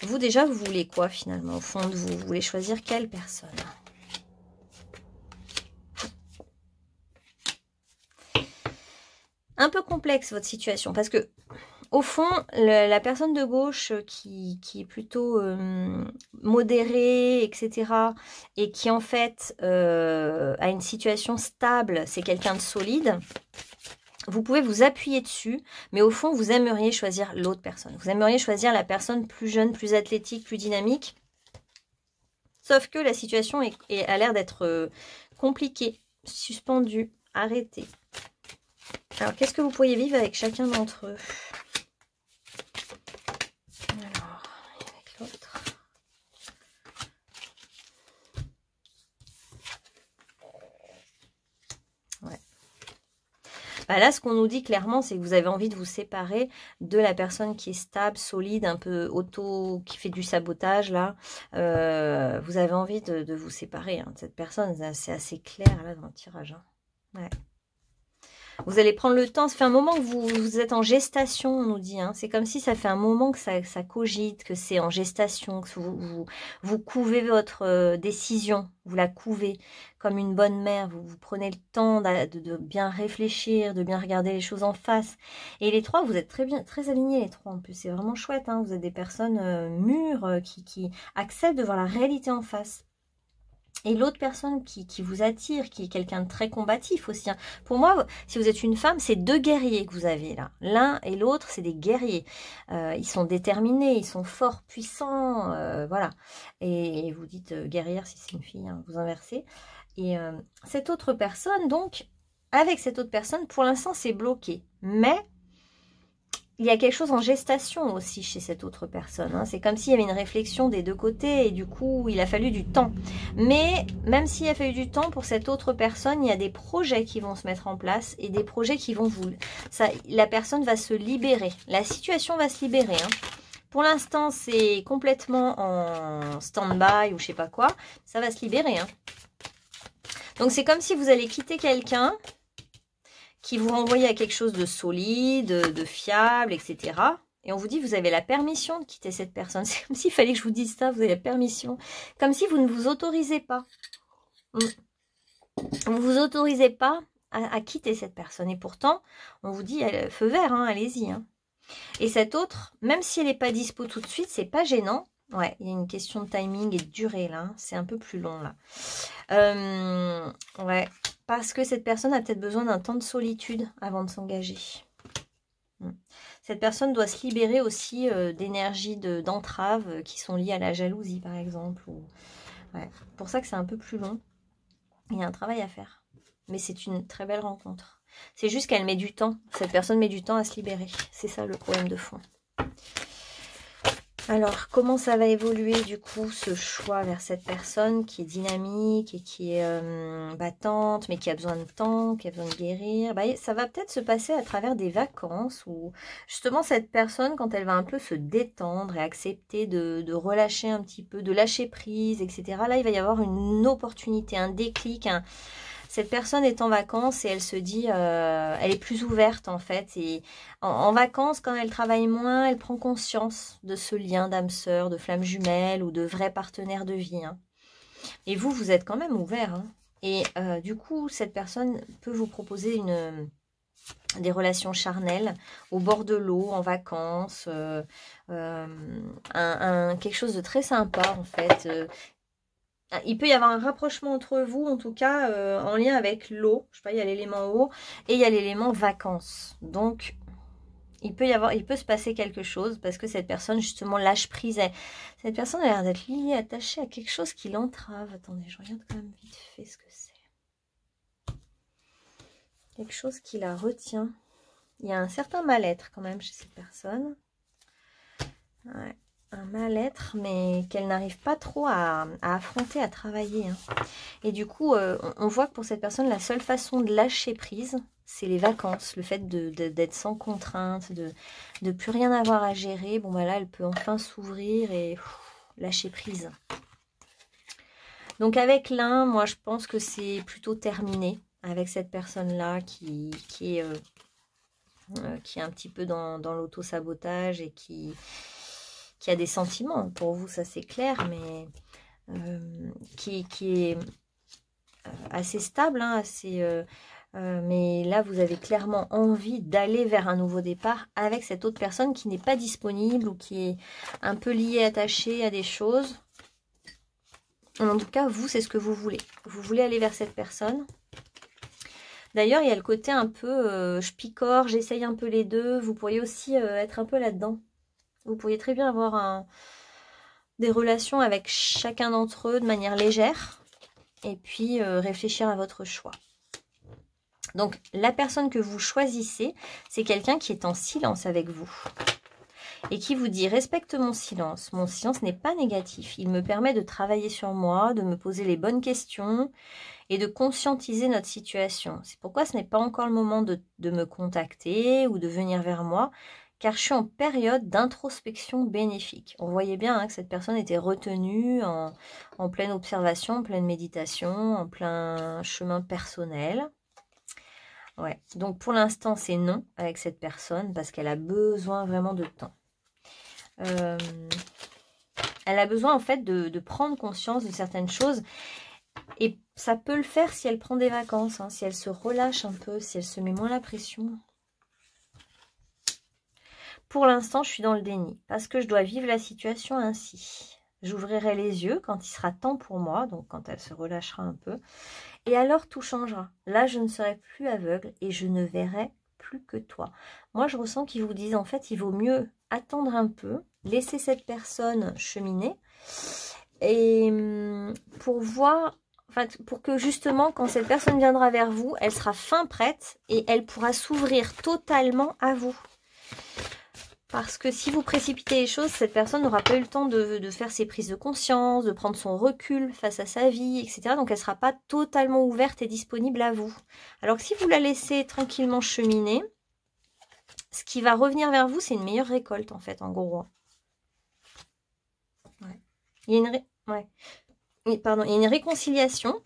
vous déjà, vous voulez quoi finalement au fond de vous? Vous voulez choisir quelle personne? Un peu complexe votre situation parce que au fond la personne de gauche qui est plutôt modérée, etc., et qui en fait a une situation stable, c'est quelqu'un de solide, vous pouvez vous appuyer dessus, mais au fond vous aimeriez choisir l'autre personne, vous aimeriez choisir la personne plus jeune, plus athlétique, plus dynamique, sauf que la situation a l'air d'être compliquée, suspendue, arrêtée. Alors, qu'est-ce que vous pourriez vivre avec chacun d'entre eux? Alors, avec l'autre. Ouais. Bah là, ce qu'on nous dit clairement, c'est que vous avez envie de vous séparer de la personne qui est stable, solide, un peu qui fait du sabotage, là. Vous avez envie de vous séparer de cette personne. C'est assez clair, là, dans le tirage. Hein. Ouais. Vous allez prendre le temps, ça fait un moment que vous êtes en gestation, on nous dit. Hein. C'est comme si ça fait un moment que ça cogite, que c'est en gestation, que vous couvez votre décision, vous la couvez comme une bonne mère. Vous prenez le temps de bien réfléchir, de bien regarder les choses en face. Et les trois, vous êtes très alignés les trois en plus. C'est vraiment chouette. Hein. Vous êtes des personnes mûres qui acceptent de voir la réalité en face. Et l'autre personne qui vous attire, qui est quelqu'un de très combatif aussi. Hein. Pour moi, si vous êtes une femme, c'est deux guerriers que vous avez là. L'un et l'autre, c'est des guerriers. Ils sont déterminés, ils sont forts, puissants, voilà. Et vous dites guerrière si c'est une fille, hein, vous inversez. Et cette autre personne, donc, avec cette autre personne, pour l'instant, c'est bloqué. Mais... il y a quelque chose en gestation aussi chez cette autre personne. Hein. C'est comme s'il y avait une réflexion des deux côtés et du coup, il a fallu du temps. Mais même s'il a fallu du temps pour cette autre personne, il y a des projets qui vont se mettre en place et des projets qui vont la personne va se libérer. La situation va se libérer. Hein. Pour l'instant, c'est complètement en stand-by ou je sais pas quoi. Ça va se libérer. Hein. Donc, c'est comme si vous allez quitter quelqu'un qui vous renvoie à quelque chose de solide, de fiable, etc. Et on vous dit, vous avez la permission de quitter cette personne. C'est comme s'il fallait que je vous dise ça, vous avez la permission. Comme si vous ne vous autorisez pas. Vous ne vous autorisez pas à quitter cette personne. Et pourtant, on vous dit, feu vert, hein, allez-y. Hein. Et cette autre, même si elle n'est pas dispo tout de suite, c'est pas gênant. Ouais, il y a une question de timing et de durée, là. Hein. C'est un peu plus long, là. Ouais. Parce que cette personne a peut-être besoin d'un temps de solitude avant de s'engager. Cette personne doit se libérer aussi d'énergies d'entraves qui sont liées à la jalousie, par exemple. Ouais. Pour ça que c'est un peu plus long. Il y a un travail à faire. Mais c'est une très belle rencontre. C'est juste qu'elle met du temps. Cette personne met du temps à se libérer. C'est ça le problème de fond. Alors, comment ça va évoluer du coup ce choix vers cette personne qui est dynamique et qui est battante, mais qui a besoin de temps, qui a besoin de guérir? Ça va peut-être se passer à travers des vacances où justement cette personne, quand elle va un peu se détendre et accepter de relâcher un petit peu, de lâcher prise, etc. Là, il va y avoir une opportunité, un déclic, cette personne est en vacances et elle se dit, elle est plus ouverte en fait. Et en vacances, quand elle travaille moins, elle prend conscience de ce lien d'âme sœur, de flamme jumelle ou de vrai partenaire de vie. Hein. Et vous, vous êtes quand même ouvert. Hein. Et du coup, cette personne peut vous proposer des relations charnelles au bord de l'eau, en vacances, quelque chose de très sympa en fait. Il peut y avoir un rapprochement entre vous, en tout cas, en lien avec l'eau. Je sais pas, il y a l'élément eau et il y a l'élément vacances. Donc, il peut se passer quelque chose parce que cette personne, justement, lâche prise. Cette personne a l'air d'être liée, attachée à quelque chose qui l'entrave. Attendez, je regarde quand même vite fait ce que c'est. Quelque chose qui la retient. Il y a un certain mal-être quand même chez cette personne. Ouais. Un mal-être, mais qu'elle n'arrive pas trop à affronter, à travailler. Hein. Et du coup, on voit que pour cette personne, la seule façon de lâcher prise, c'est les vacances. Le fait d'être sans contrainte, de plus rien avoir à gérer. Bon, là, elle peut enfin s'ouvrir et lâcher prise. Donc, avec l'un, moi, je pense que c'est plutôt terminé avec cette personne-là qui est un petit peu dans l'auto-sabotage et qui a des sentiments, pour vous ça c'est clair, mais qui est assez stable, hein, mais là vous avez clairement envie d'aller vers un nouveau départ avec cette autre personne qui n'est pas disponible ou qui est un peu liée, attachée à des choses. En tout cas, vous, c'est ce que vous voulez. Vous voulez aller vers cette personne. D'ailleurs, il y a le côté un peu je picore, j'essaye un peu les deux. Vous pourriez aussi être un peu là-dedans. Vous pourriez très bien avoir des relations avec chacun d'entre eux de manière légère et puis réfléchir à votre choix. Donc, la personne que vous choisissez, c'est quelqu'un qui est en silence avec vous et qui vous dit « Respecte mon silence. Mon silence n'est pas négatif. Il me permet de travailler sur moi, de me poser les bonnes questions et de conscientiser notre situation. C'est pourquoi ce n'est pas encore le moment de me contacter ou de venir vers moi. » Car je suis en période d'introspection bénéfique. On voyait bien hein, que cette personne était retenue en pleine observation, en pleine méditation, en plein chemin personnel. Ouais. Donc pour l'instant, c'est non avec cette personne parce qu'elle a besoin vraiment de temps. Elle a besoin en fait de prendre conscience de certaines choses. Et ça peut le faire si elle prend des vacances, hein, si elle se relâche un peu, si elle se met moins la pression. Pour l'instant, je suis dans le déni parce que je dois vivre la situation ainsi. J'ouvrirai les yeux quand il sera temps pour moi, donc quand elle se relâchera un peu. Et alors, tout changera. Là, je ne serai plus aveugle et je ne verrai plus que toi. Moi, je ressens qu'ils vous disent, en fait, il vaut mieux attendre un peu, laisser cette personne cheminer et pour voir... Enfin, pour que justement, quand cette personne viendra vers vous, elle sera fin prête et elle pourra s'ouvrir totalement à vous. Parce que si vous précipitez les choses, cette personne n'aura pas eu le temps de faire ses prises de conscience, de prendre son recul face à sa vie, etc. Donc elle ne sera pas totalement ouverte et disponible à vous. Alors que si vous la laissez tranquillement cheminer, ce qui va revenir vers vous, c'est une meilleure récolte en fait, en gros. Ouais. Il y a il y a une réconciliation,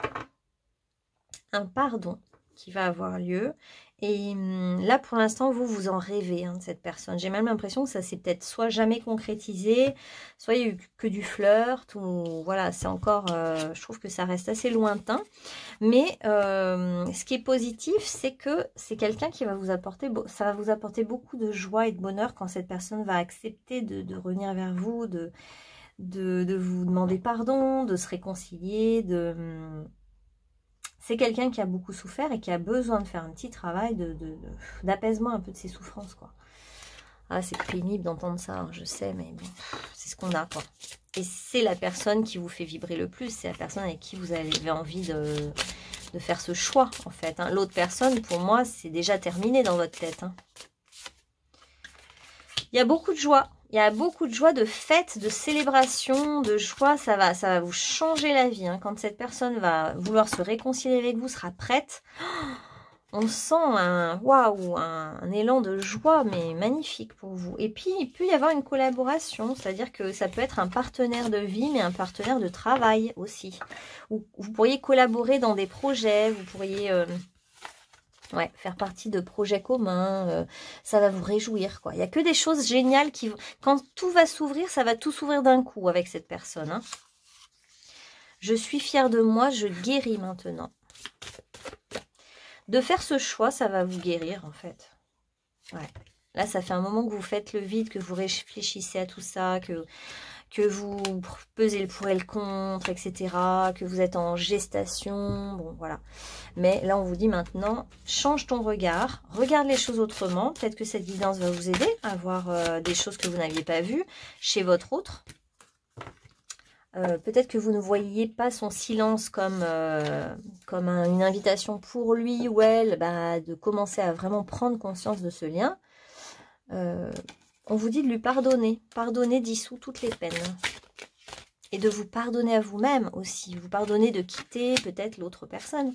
un pardon qui va avoir lieu. Et là, pour l'instant, vous en rêvez hein, de cette personne. J'ai même l'impression que ça s'est peut-être soit jamais concrétisé, soit il n'y a eu que du flirt, ou voilà, c'est encore, je trouve que ça reste assez lointain. Mais ce qui est positif, c'est que c'est quelqu'un qui va vous apporter, ça va vous apporter beaucoup de joie et de bonheur quand cette personne va accepter de revenir vers vous, de vous demander pardon, de se réconcilier, c'est quelqu'un qui a beaucoup souffert et qui a besoin de faire un petit travail d'apaisement un peu de ses souffrances, quoi. Ah, c'est pénible d'entendre ça, hein, je sais, mais bon, c'est ce qu'on a, quoi. Et c'est la personne qui vous fait vibrer le plus, c'est la personne avec qui vous avez envie de faire ce choix, en fait. Hein. L'autre personne, pour moi, c'est déjà terminé dans votre tête. Hein. Il y a beaucoup de joie Il y a beaucoup de joie, de fête, de célébration, de joie. Ça va vous changer la vie. Hein. Quand cette personne va vouloir se réconcilier avec vous, sera prête. On sent waouh, un élan de joie, mais magnifique pour vous. Et puis, il peut y avoir une collaboration, c'est-à-dire que ça peut être un partenaire de vie, mais un partenaire de travail aussi. Ou vous pourriez collaborer dans des projets, vous pourriez faire partie de projets communs. Ça va vous réjouir, quoi. Il n'y a que des choses géniales qui... Quand tout va s'ouvrir, ça va tout s'ouvrir d'un coup avec cette personne. Hein. Je suis fière de moi, je guéris maintenant. De faire ce choix, ça va vous guérir, en fait. Ouais. Là, ça fait un moment que vous faites le vide, que vous réfléchissez à tout ça, que vous pesez le pour et le contre, etc. Que vous êtes en gestation. Bon, voilà. Mais là, on vous dit maintenant, change ton regard. Regarde les choses autrement. Peut-être que cette guidance va vous aider à voir des choses que vous n'aviez pas vues chez votre autre. Peut-être que vous ne voyez pas son silence comme une invitation pour lui ou elle de commencer à vraiment prendre conscience de ce lien. On vous dit de lui pardonner. Pardonner dissout toutes les peines. Et de vous pardonner à vous-même aussi. Vous pardonner de quitter peut-être l'autre personne.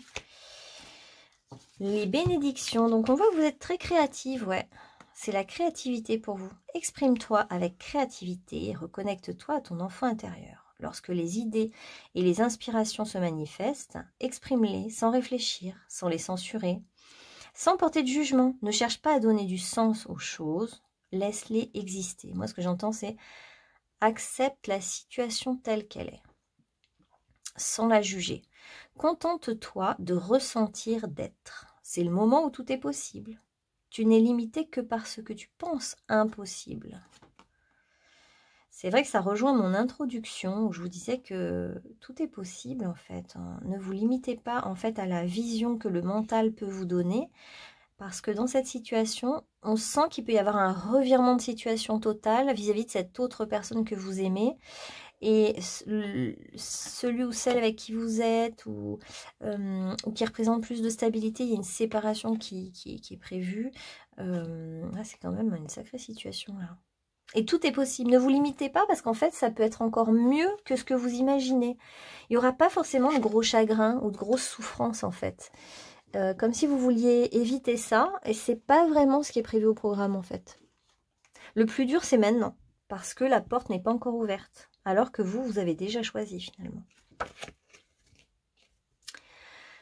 Les bénédictions. Donc on voit que vous êtes très créative, ouais. C'est la créativité pour vous. Exprime-toi avec créativité et reconnecte-toi à ton enfant intérieur. Lorsque les idées et les inspirations se manifestent, exprime-les sans réfléchir, sans les censurer, sans porter de jugement. Ne cherche pas à donner du sens aux choses, laisse-les exister. Moi, ce que j'entends, c'est accepte la situation telle qu'elle est, sans la juger. Contente-toi de ressentir, d'être. C'est le moment où tout est possible. Tu n'es limité que par ce que tu penses impossible. C'est vrai que ça rejoint mon introduction où je vous disais que tout est possible en fait. Ne vous limitez pas en fait à la vision que le mental peut vous donner parce que dans cette situation, on sent qu'il peut y avoir un revirement de situation total vis-à-vis de cette autre personne que vous aimez et celui ou celle avec qui vous êtes ou qui représente plus de stabilité, il y a une séparation qui est prévue. C'est quand même une sacrée situation là. Et tout est possible. Ne vous limitez pas parce qu'en fait, ça peut être encore mieux que ce que vous imaginez. Il n'y aura pas forcément de gros chagrins ou de grosses souffrances en fait. Comme si vous vouliez éviter ça et c'est pas vraiment ce qui est prévu au programme en fait. Le plus dur, c'est maintenant parce que la porte n'est pas encore ouverte alors que vous avez déjà choisi finalement.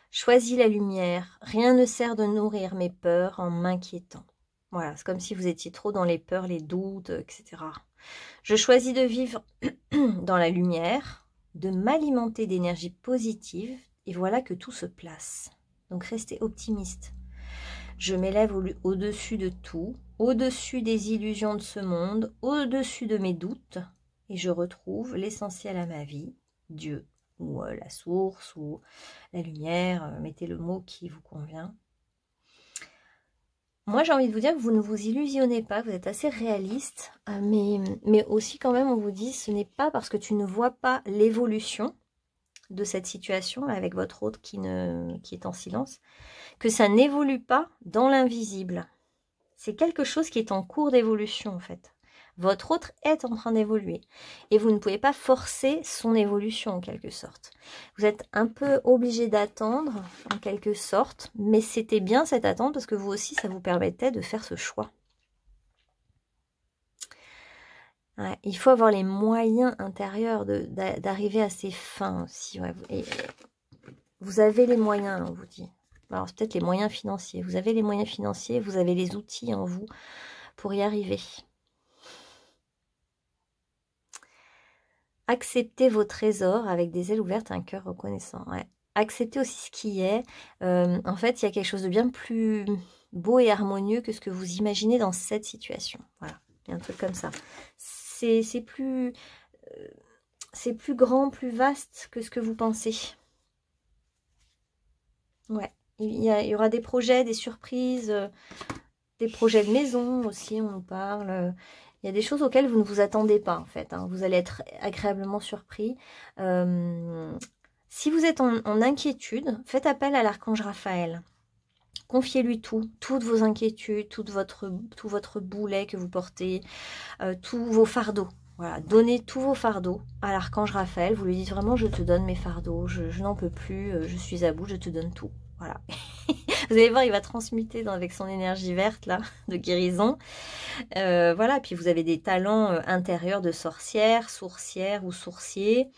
Choisis la lumière. Rien ne sert de nourrir mes peurs en m'inquiétant. Voilà, c'est comme si vous étiez trop dans les peurs, les doutes, etc. Je choisis de vivre dans la lumière, de m'alimenter d'énergie positive, et voilà que tout se place. Donc restez optimiste. Je m'élève au-dessus de tout, au-dessus des illusions de ce monde, au-dessus de mes doutes, et je retrouve l'essentiel à ma vie, Dieu, ou la source, ou la lumière, mettez le mot qui vous convient. Moi, j'ai envie de vous dire que vous ne vous illusionnez pas, vous êtes assez réaliste, mais aussi quand même, on vous dit, ce n'est pas parce que tu ne vois pas l'évolution de cette situation avec votre autre qui est en silence, que ça n'évolue pas dans l'invisible. C'est quelque chose qui est en cours d'évolution en fait. Votre autre est en train d'évoluer et vous ne pouvez pas forcer son évolution en quelque sorte. Vous êtes un peu obligé d'attendre en quelque sorte, mais c'était bien cette attente parce que vous aussi, ça vous permettait de faire ce choix. Ouais, il faut avoir les moyens intérieurs d'arriver à ses fins aussi. Ouais, et vous avez les moyens, on vous dit. Alors, c'est peut-être les moyens financiers. Vous avez les moyens financiers, vous avez les outils en vous pour y arriver. Acceptez vos trésors avec des ailes ouvertes, un cœur reconnaissant. Ouais. Acceptez aussi ce qui est. En fait, il y a quelque chose de bien plus beau et harmonieux que ce que vous imaginez dans cette situation. Voilà, il y a un truc comme ça. C'est plus grand, plus vaste que ce que vous pensez. Ouais, il y aura des projets, des surprises, des projets de maison aussi, on nous parle. Il y a des choses auxquelles vous ne vous attendez pas en fait. Hein. Vous allez être agréablement surpris. Si vous êtes en inquiétude, faites appel à l'archange Raphaël. Confiez-lui tout, toutes vos inquiétudes, tout votre boulet que vous portez, tous vos fardeaux. Voilà, donnez tous vos fardeaux à l'archange Raphaël. Vous lui dites vraiment, je te donne mes fardeaux, je n'en peux plus, je suis à bout, je te donne tout. Voilà. Vous allez voir, il va transmuter avec son énergie verte là, de guérison. Voilà, puis vous avez des talents intérieurs de sorcière, sourcière ou sourcier.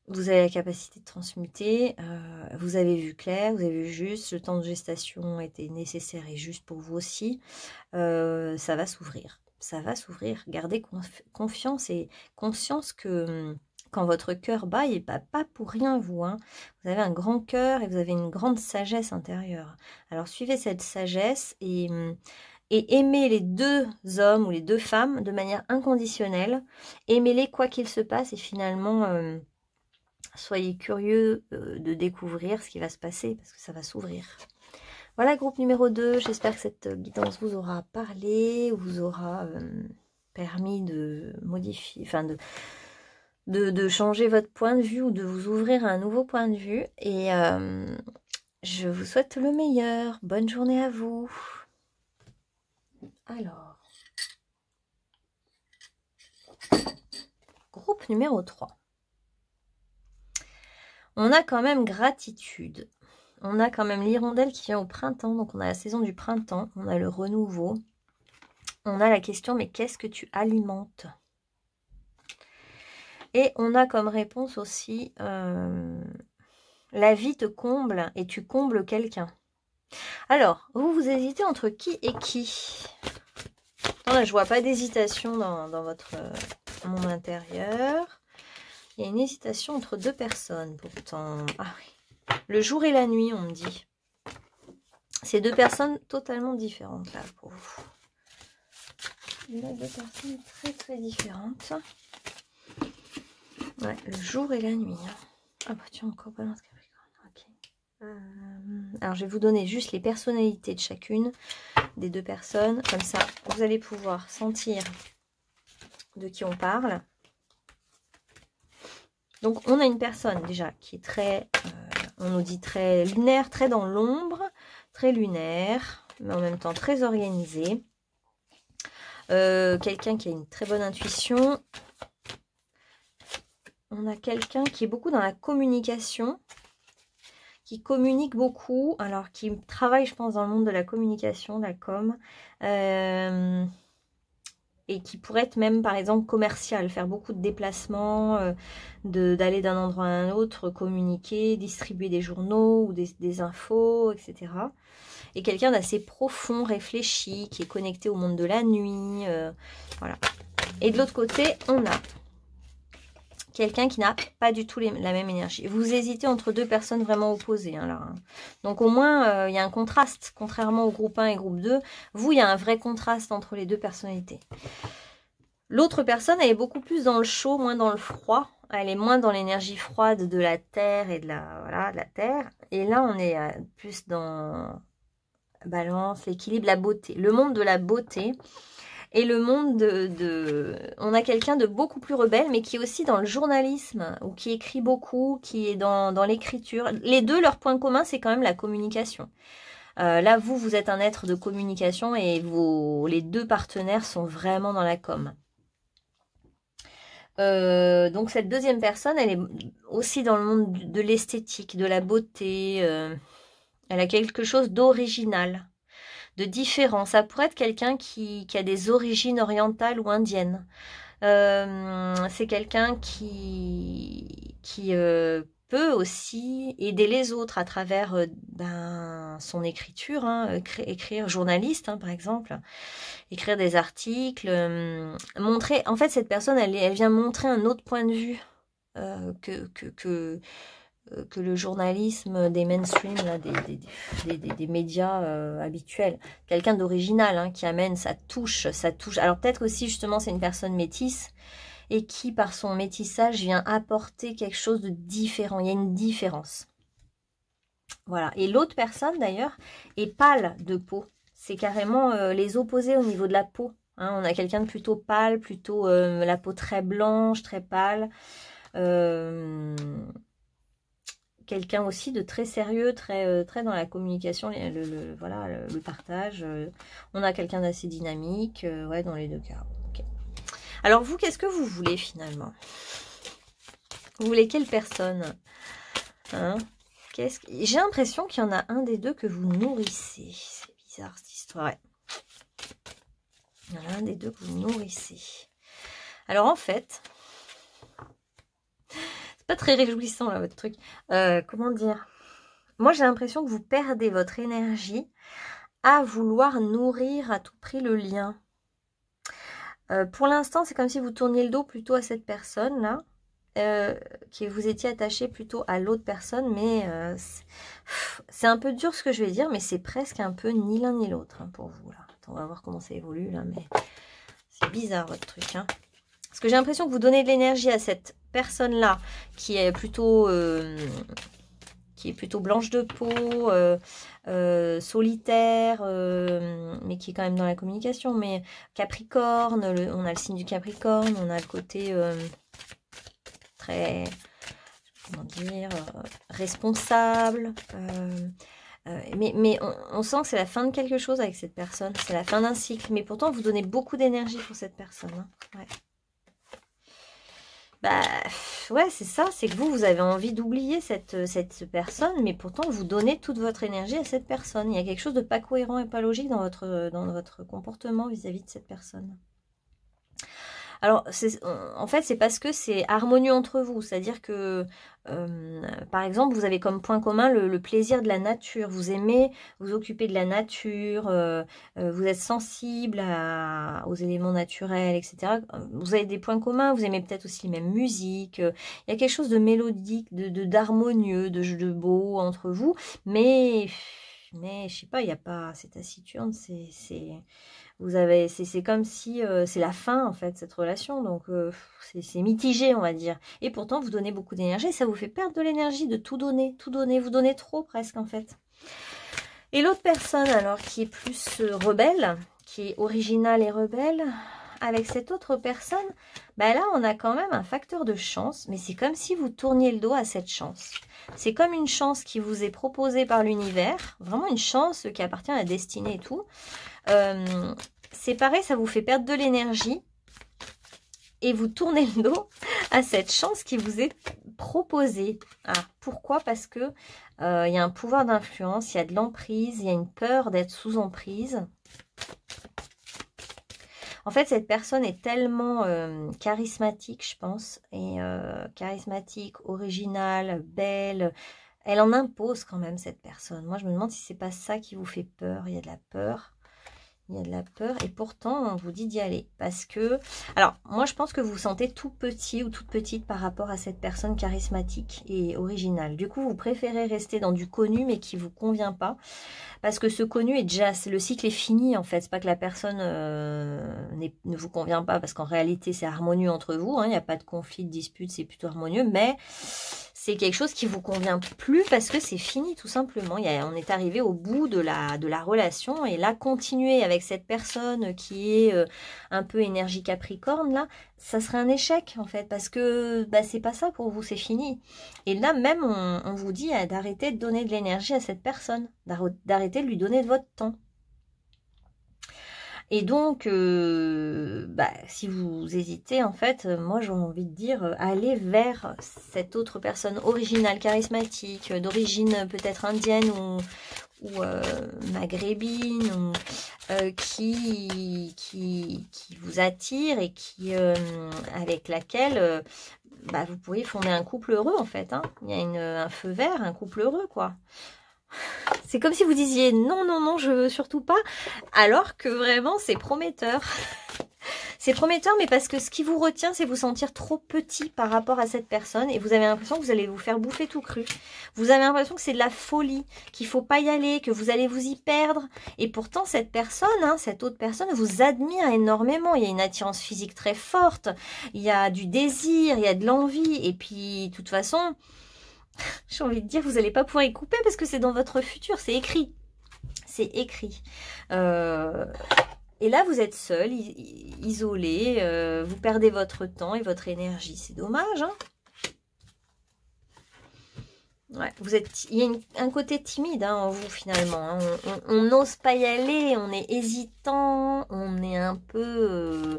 Vous avez la capacité de transmuter, vous avez vu clair, vous avez vu juste, le temps de gestation était nécessaire et juste pour vous aussi. Ça va s'ouvrir, ça va s'ouvrir. Gardez confiance et conscience que quand votre cœur bat, il ne bat pas pour rien vous. Hein. Vous avez un grand cœur et vous avez une grande sagesse intérieure. Alors suivez cette sagesse et aimez les deux hommes ou les deux femmes de manière inconditionnelle. Aimez-les quoi qu'il se passe et finalement... soyez curieux de découvrir ce qui va se passer parce que ça va s'ouvrir. Voilà, groupe numéro 2. J'espère que cette guidance vous aura parlé, vous aura permis de modifier, enfin de changer votre point de vue ou de vous ouvrir à un nouveau point de vue. Et je vous souhaite le meilleur. Bonne journée à vous. Alors, groupe numéro 3. On a quand même gratitude. On a quand même l'hirondelle qui vient au printemps. Donc, on a la saison du printemps. On a le renouveau. On a la question, mais qu'est-ce que tu alimentes? Et on a comme réponse aussi, la vie te comble et tu combles quelqu'un. Alors, vous hésitez entre qui et qui? Non, là, je vois pas d'hésitation dans votre monde intérieur. Il y a une hésitation entre deux personnes, pourtant. Ah oui. Le jour et la nuit, on me dit. C'est deux personnes totalement différentes, là, pour vous. Il y a deux personnes très, très différentes. Ouais, le jour et la nuit. Ah bah tiens, encore balance Capricorne. Ok. Alors, je vais vous donner juste les personnalités de chacune des deux personnes. Comme ça, vous allez pouvoir sentir de qui on parle. Donc, on a une personne déjà qui est très, on nous dit très lunaire, très dans l'ombre, très lunaire, mais en même temps très organisé. Quelqu'un qui a une très bonne intuition. On a quelqu'un qui est beaucoup dans la communication, qui communique beaucoup, alors qui travaille, je pense, dans le monde de la communication, de la com. Et qui pourrait être même, par exemple, commercial, faire beaucoup de déplacements, d'aller d'un endroit à un autre, communiquer, distribuer des journaux ou des infos, etc. Et quelqu'un d'assez profond, réfléchi, qui est connecté au monde de la nuit, voilà. Et de l'autre côté, on a quelqu'un qui n'a pas du tout la même énergie. Vous hésitez entre deux personnes vraiment opposées. Hein, là, hein. Donc au moins, il y a un contraste. Contrairement au groupe 1 et groupe 2, vous, il y a un vrai contraste entre les deux personnalités. L'autre personne, elle est beaucoup plus dans le chaud, moins dans le froid. Elle est moins dans l'énergie froide de la terre et de la terre. Et là, on est plus dans balance, l'équilibre, la beauté. Le monde de la beauté. Et le monde on a quelqu'un de beaucoup plus rebelle, mais qui est aussi dans le journalisme, ou qui écrit beaucoup, qui est dans l'écriture. Les deux, leur point commun, c'est quand même la communication. Là, vous êtes un être de communication et les deux partenaires sont vraiment dans la com. Donc, cette deuxième personne, elle est aussi dans le monde de l'esthétique, de la beauté. Elle a quelque chose d'original, de différent. Ça pourrait être quelqu'un qui a des origines orientales ou indiennes. C'est quelqu'un qui peut aussi aider les autres à travers son écriture, hein, écrire journaliste, hein, par exemple, écrire des articles, montrer. En fait, cette personne, elle vient montrer un autre point de vue que le journalisme des mainstream, là, des médias habituels. Quelqu'un d'original, hein, qui amène sa touche. Alors peut-être aussi, justement, c'est une personne métisse et qui, par son métissage, vient apporter quelque chose de différent. Il y a une différence. Voilà. Et l'autre personne, d'ailleurs, est pâle de peau. C'est carrément les opposés au niveau de la peau. Hein. On a quelqu'un de plutôt pâle, plutôt la peau très blanche, très pâle. quelqu'un aussi de très sérieux, très dans la communication, voilà, le partage. On a quelqu'un d'assez dynamique, ouais, dans les deux cas. Okay. Alors vous, qu'est-ce que vous voulez finalement? Vous voulez quelle personne, hein? J'ai l'impression qu'il y en a un des deux que vous nourrissez. C'est bizarre cette histoire. Ouais. Il y en a un des deux que vous nourrissez. Alors en fait, c'est pas très réjouissant là votre truc. Comment dire? Moi j'ai l'impression que vous perdez votre énergie à vouloir nourrir à tout prix le lien. Pour l'instant, c'est comme si vous tourniez le dos plutôt à cette personne là. Que vous étiez attaché plutôt à l'autre personne, mais c'est un peu dur ce que je vais dire, mais c'est presque un peu ni l'un ni l'autre hein, pour vous là. Attends, on va voir comment ça évolue là, mais c'est bizarre votre truc. Hein. Parce que j'ai l'impression que vous donnez de l'énergie à cette personne là qui est plutôt blanche de peau, solitaire, mais qui est quand même dans la communication, mais Capricorne, on a le signe du Capricorne, on a le côté très, comment dire, responsable. Mais on sent que c'est la fin de quelque chose avec cette personne. C'est la fin d'un cycle. Mais pourtant, vous donnez beaucoup d'énergie pour cette personne. Hein. Ouais. Bah, ouais, c'est ça. C'est que vous avez envie d'oublier cette personne. Mais pourtant, vous donnez toute votre énergie à cette personne. Il y a quelque chose de pas cohérent et pas logique dans votre comportement vis-à-vis de cette personne. Alors, en fait, c'est parce que c'est harmonieux entre vous. C'est-à-dire que, par exemple, vous avez comme point commun le plaisir de la nature. Vous aimez vous occuper de la nature. Vous êtes sensible aux éléments naturels, etc. Vous avez des points communs. Vous aimez peut-être aussi les mêmes musiques. Il y a quelque chose de mélodique, d'harmonieux, de beau entre vous. Mais je sais pas, il n'y a pas... C'est taciturne, c'est comme si c'est la fin en fait cette relation, donc c'est mitigé on va dire, et pourtant vous donnez beaucoup d'énergie, ça vous fait perdre de l'énergie de tout donner, vous donnez trop presque en fait. Et l'autre personne alors qui est plus rebelle, qui est originale et rebelle, avec cette autre personne, bah là on a quand même un facteur de chance, mais c'est comme si vous tourniez le dos à cette chance. C'est comme une chance qui vous est proposée par l'univers, vraiment une chance qui appartient à la destinée et tout. C'est pareil, ça vous fait perdre de l'énergie et vous tournez le dos à cette chance qui vous est proposée. Ah, pourquoi? Parce que il y a un pouvoir d'influence, il y a de l'emprise, il y a une peur d'être sous emprise. En fait, cette personne est tellement charismatique, je pense, et charismatique, originale, belle. Elle en impose quand même, cette personne. Moi, je me demande si c'est pas ça qui vous fait peur. Il y a de la peur. Il y a de la peur et pourtant on vous dit d'y aller parce que, alors moi je pense que vous vous sentez tout petit ou toute petite par rapport à cette personne charismatique et originale. Du coup vous préférez rester dans du connu mais qui vous convient pas parce que ce connu est déjà, le cycle est fini en fait. C'est pas que la personne ne vous convient pas parce qu'en réalité c'est harmonieux entre vous, hein, il n'y a pas de conflit, de dispute, c'est plutôt harmonieux, mais c'est quelque chose qui vous convient plus parce que c'est fini tout simplement. On est arrivé au bout de la relation et là, continuer avec cette personne qui est un peu énergie capricorne, là, ça serait un échec en fait parce que bah, c'est pas ça pour vous, c'est fini. Et là même, on vous dit d'arrêter de donner de l'énergie à cette personne, d'arrêter de lui donner de votre temps. Et donc, bah, si vous hésitez, en fait, moi j'ai envie de dire, allez vers cette autre personne originale, charismatique, d'origine peut-être indienne ou maghrébine, qui vous attire et avec laquelle bah, vous pourriez fonder un couple heureux en fait. Hein. Il y a un feu vert, un couple heureux quoi. C'est comme si vous disiez non, non, non, je veux surtout pas, alors que vraiment c'est prometteur. C'est prometteur, mais parce que ce qui vous retient, c'est vous sentir trop petit par rapport à cette personne et vous avez l'impression que vous allez vous faire bouffer tout cru. Vous avez l'impression que c'est de la folie, qu'il faut pas y aller, que vous allez vous y perdre. Et pourtant, cette personne, hein, cette autre personne vous admire énormément. Il y a une attirance physique très forte, il y a du désir, il y a de l'envie. Et puis, de toute façon... J'ai envie de dire, vous n'allez pas pouvoir y couper parce que c'est dans votre futur, c'est écrit. C'est écrit. Et là, vous êtes seul, isolé, vous perdez votre temps et votre énergie. C'est dommage, hein? Ouais, il y a un côté timide hein, en vous finalement. Hein. On n'ose pas y aller, on est hésitant, on est un peu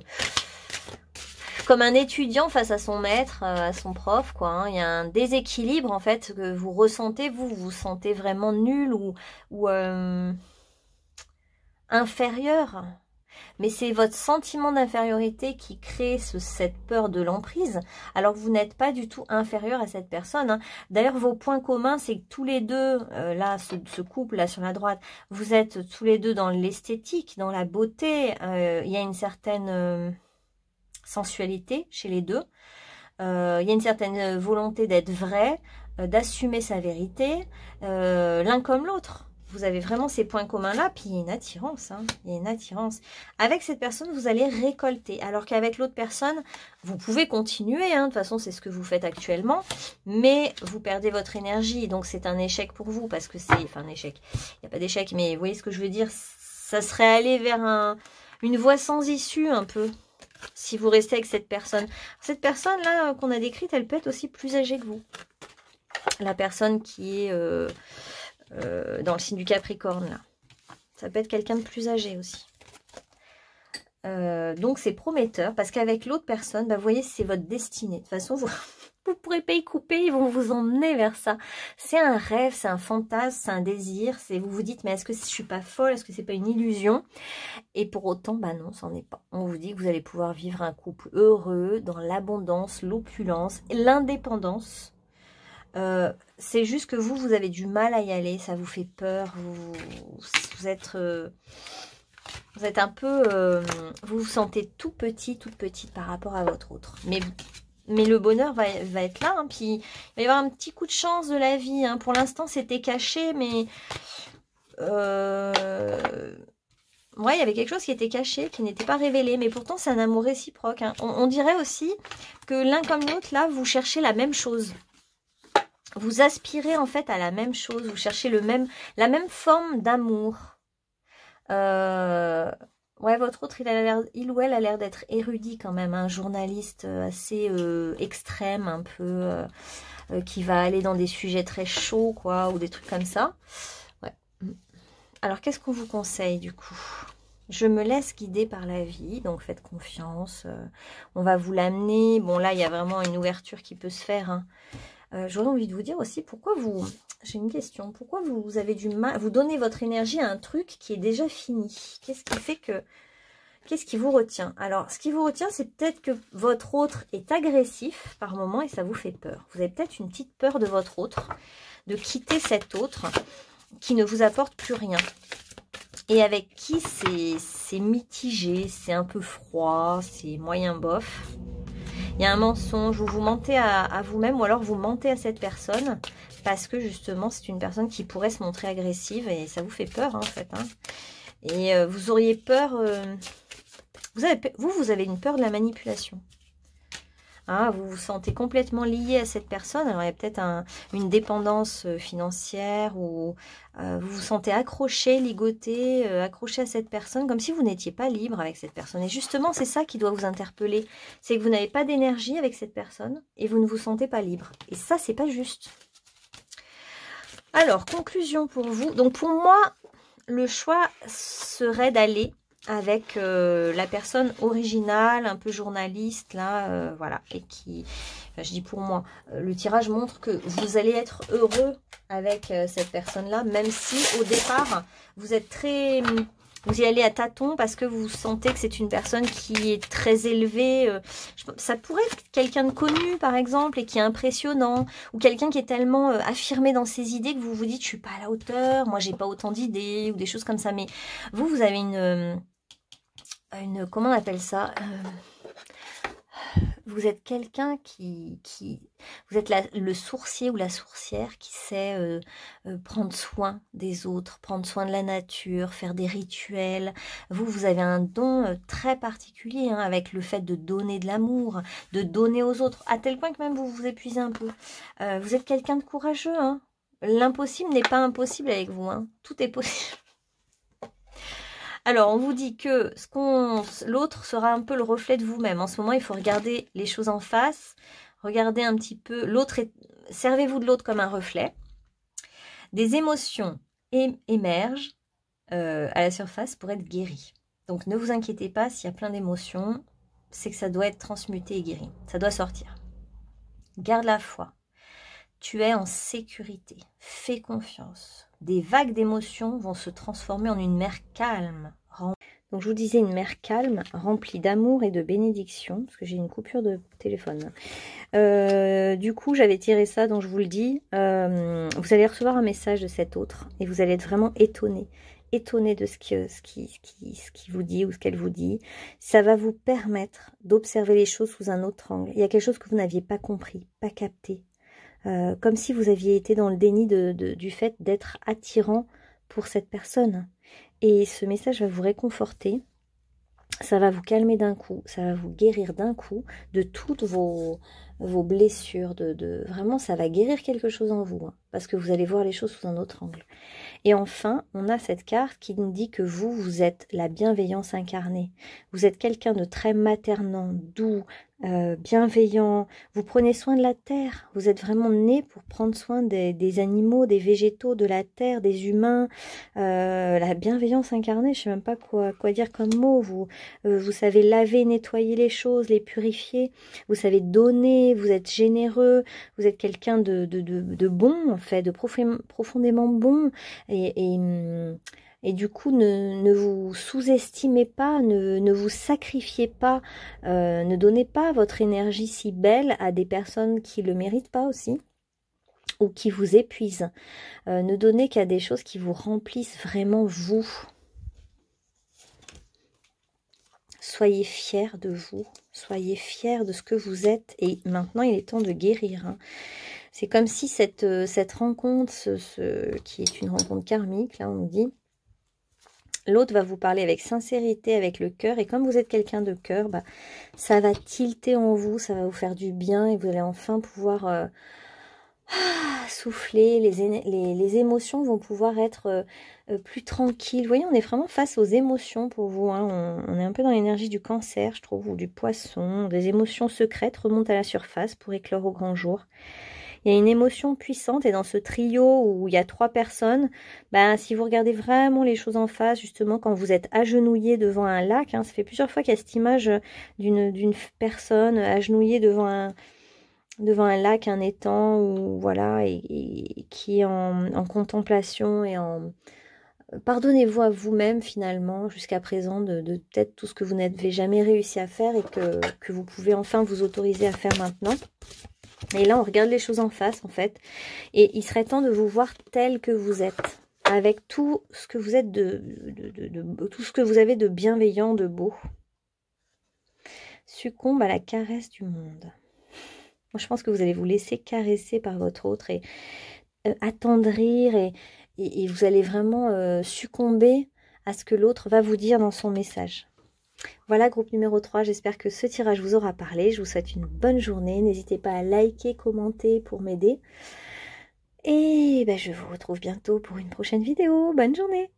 comme un étudiant face à son maître, à son prof, quoi. Hein. Il y a un déséquilibre en fait que vous ressentez, vous vous sentez vraiment nul ou inférieur. Mais c'est votre sentiment d'infériorité qui crée cette peur de l'emprise, alors que vous n'êtes pas du tout inférieur à cette personne. Hein. D'ailleurs, vos points communs, c'est que tous les deux, là, ce couple-là sur la droite, vous êtes tous les deux dans l'esthétique, dans la beauté. Il y a une certaine sensualité chez les deux. Il y a une certaine volonté d'être vrai, d'assumer sa vérité, l'un comme l'autre. Vous avez vraiment ces points communs-là, puis il y a une attirance. Hein, il y a une attirance. Avec cette personne, vous allez récolter. Alors qu'avec l'autre personne, vous pouvez continuer. Hein, de toute façon, c'est ce que vous faites actuellement. Mais vous perdez votre énergie. Donc, c'est un échec pour vous. Parce que c'est... Enfin, un échec. Il n'y a pas d'échec, mais vous voyez ce que je veux dire. Ça serait aller vers une voie sans issue, un peu. Si vous restez avec cette personne. Cette personne-là qu'on a décrite, elle peut être aussi plus âgée que vous. La personne qui est... dans le signe du Capricorne là. Ça peut être quelqu'un de plus âgé aussi. Donc c'est prometteur parce qu'avec l'autre personne, bah, vous voyez, c'est votre destinée. De toute façon, vous ne pourrez pas y couper, ils vont vous emmener vers ça. C'est un rêve, c'est un fantasme, c'est un désir. Vous vous dites, mais est-ce que je suis pas folle? Est-ce que c'est pas une illusion? Et pour autant, bah non, c'en est pas. On vous dit que vous allez pouvoir vivre un couple heureux, dans l'abondance, l'opulence, l'indépendance. C'est juste que vous avez du mal à y aller, ça vous fait peur, vous êtes un peu, vous vous sentez tout petit, toute petite par rapport à votre autre. Mais le bonheur va être là, hein, puis il va y avoir un petit coup de chance de la vie. Hein. Pour l'instant, c'était caché, mais ouais, il y avait quelque chose qui était caché, qui n'était pas révélé, mais pourtant c'est un amour réciproque. Hein. On dirait aussi que l'un comme l'autre, là, vous cherchez la même chose. Vous aspirez en fait à la même chose, vous cherchez la même forme d'amour. Ouais, votre autre, il ou elle a l'air d'être érudit quand même, un journaliste assez extrême, un peu, qui va aller dans des sujets très chauds, quoi, ou des trucs comme ça. Ouais. Alors, qu'est-ce qu'on vous conseille du coup ? Je me laisse guider par la vie, donc faites confiance. On va vous l'amener. Bon, là, il y a vraiment une ouverture qui peut se faire, hein. J'aurais envie de vous dire aussi pourquoi vous... J'ai une question. Pourquoi vous avez du mal... Vous donnez votre énergie à un truc qui est déjà fini. Qu'est-ce qui fait que... Qu'est-ce qui vous retient? Alors, ce qui vous retient, c'est peut-être que votre autre est agressif par moment et ça vous fait peur. Vous avez peut-être une petite peur de votre autre, de quitter cet autre qui ne vous apporte plus rien. Et avec qui c'est mitigé, c'est un peu froid, c'est moyen bof. Il y a un mensonge, vous mentez à vous-même ou alors vous mentez à cette personne parce que justement c'est une personne qui pourrait se montrer agressive et ça vous fait peur hein, en fait. Hein. Et vous auriez peur, vous avez une peur de la manipulation. Hein, vous vous sentez complètement lié à cette personne. Alors il y a peut-être une dépendance financière ou vous vous sentez accroché, ligoté, accroché à cette personne comme si vous n'étiez pas libre avec cette personne. Et justement, c'est ça qui doit vous interpeller. C'est que vous n'avez pas d'énergie avec cette personne et vous ne vous sentez pas libre. Et ça, c'est pas juste. Alors, conclusion pour vous. Donc pour moi, le choix serait d'aller avec la personne originale, un peu journaliste, là, voilà, et qui, enfin, je dis pour moi, le tirage montre que vous allez être heureux avec cette personne-là, même si au départ, vous êtes vous y allez à tâtons parce que vous sentez que c'est une personne qui est très élevée. Ça pourrait être quelqu'un de connu, par exemple, et qui est impressionnant, ou quelqu'un qui est tellement affirmé dans ses idées que vous vous dites, je suis pas à la hauteur, moi j'ai pas autant d'idées, ou des choses comme ça, mais vous avez comment on appelle ça, vous êtes quelqu'un vous êtes le sourcier ou la sourcière qui sait prendre soin des autres, prendre soin de la nature, faire des rituels. Vous avez un don très particulier hein, avec le fait de donner de l'amour, de donner aux autres, à tel point que même vous vous épuisez un peu. Vous êtes quelqu'un de courageux. Hein. L'impossible n'est pas impossible avec vous. Hein. Tout est possible. Alors, on vous dit que l'autre sera un peu le reflet de vous-même. En ce moment, il faut regarder les choses en face. Regardez un petit peu l'autre. Servez-vous de l'autre comme un reflet. Des émotions émergent à la surface pour être guéries. Donc ne vous inquiétez pas, s'il y a plein d'émotions, c'est que ça doit être transmuté et guéri. Ça doit sortir. Garde la foi. Tu es en sécurité. Fais confiance. Des vagues d'émotions vont se transformer en une mer calme. Donc je vous disais une mer calme, remplie d'amour et de bénédiction, parce que j'ai une coupure de téléphone. Du coup, j'avais tiré ça, donc je vous le dis. Vous allez recevoir un message de cet autre, et vous allez être vraiment étonné de ce qui vous dit ou ce qu'elle vous dit. Ça va vous permettre d'observer les choses sous un autre angle. Il y a quelque chose que vous n'aviez pas compris, pas capté. Comme si vous aviez été dans le déni du fait d'être attirant pour cette personne. Et ce message va vous réconforter, ça va vous calmer d'un coup, ça va vous guérir d'un coup de toutes vos blessures, vraiment ça va guérir quelque chose en vous, hein, parce que vous allez voir les choses sous un autre angle. Et enfin, on a cette carte qui nous dit que vous êtes la bienveillance incarnée. Vous êtes quelqu'un de très maternant, doux, bienveillant. Vous prenez soin de la terre. Vous êtes vraiment né pour prendre soin des animaux, des végétaux, de la terre, des humains. La bienveillance incarnée, je ne sais même pas quoi dire comme mot. Vous savez laver, nettoyer les choses, les purifier. Vous savez donner, vous êtes généreux. Vous êtes quelqu'un de bon, en fait, de profondément bon. Et du coup, ne vous sous-estimez pas, ne vous sacrifiez pas, ne donnez pas votre énergie si belle à des personnes qui ne le méritent pas aussi, ou qui vous épuisent. Ne donnez qu'à des choses qui vous remplissent vraiment vous. Soyez fiers de vous, soyez fiers de ce que vous êtes, et maintenant il est temps de guérir, hein. C'est comme si cette rencontre, qui est une rencontre karmique, là on nous dit, l'autre va vous parler avec sincérité, avec le cœur, et comme vous êtes quelqu'un de cœur, bah, ça va tilter en vous, ça va vous faire du bien, et vous allez enfin pouvoir souffler, les émotions vont pouvoir être plus tranquilles. Vous voyez, on est vraiment face aux émotions pour vous, hein. On est un peu dans l'énergie du cancer, je trouve, ou du poisson. Des émotions secrètes remontent à la surface pour éclore au grand jour. Il y a une émotion puissante, et dans ce trio où il y a 3 personnes, ben, si vous regardez vraiment les choses en face, justement quand vous êtes agenouillé devant un lac, hein, ça fait plusieurs fois qu'il y a cette image d'une personne agenouillée devant un lac, un étang, ou voilà, et qui est en contemplation et en... Pardonnez-vous à vous-même finalement jusqu'à présent de peut-être tout ce que vous n'avez jamais réussi à faire et que vous pouvez enfin vous autoriser à faire maintenant. Et là, on regarde les choses en face, en fait. Et il serait temps de vous voir tel que vous êtes. Avec tout ce que vous êtes tout ce que vous avez de bienveillant, de beau. Succombe à la caresse du monde. Moi, je pense que vous allez vous laisser caresser par votre autre et attendrir. Et vous allez vraiment succomber à ce que l'autre va vous dire dans son message. Voilà, groupe numéro 3, j'espère que ce tirage vous aura parlé. Je vous souhaite une bonne journée. N'hésitez pas à liker, commenter pour m'aider. Et ben, je vous retrouve bientôt pour une prochaine vidéo. Bonne journée!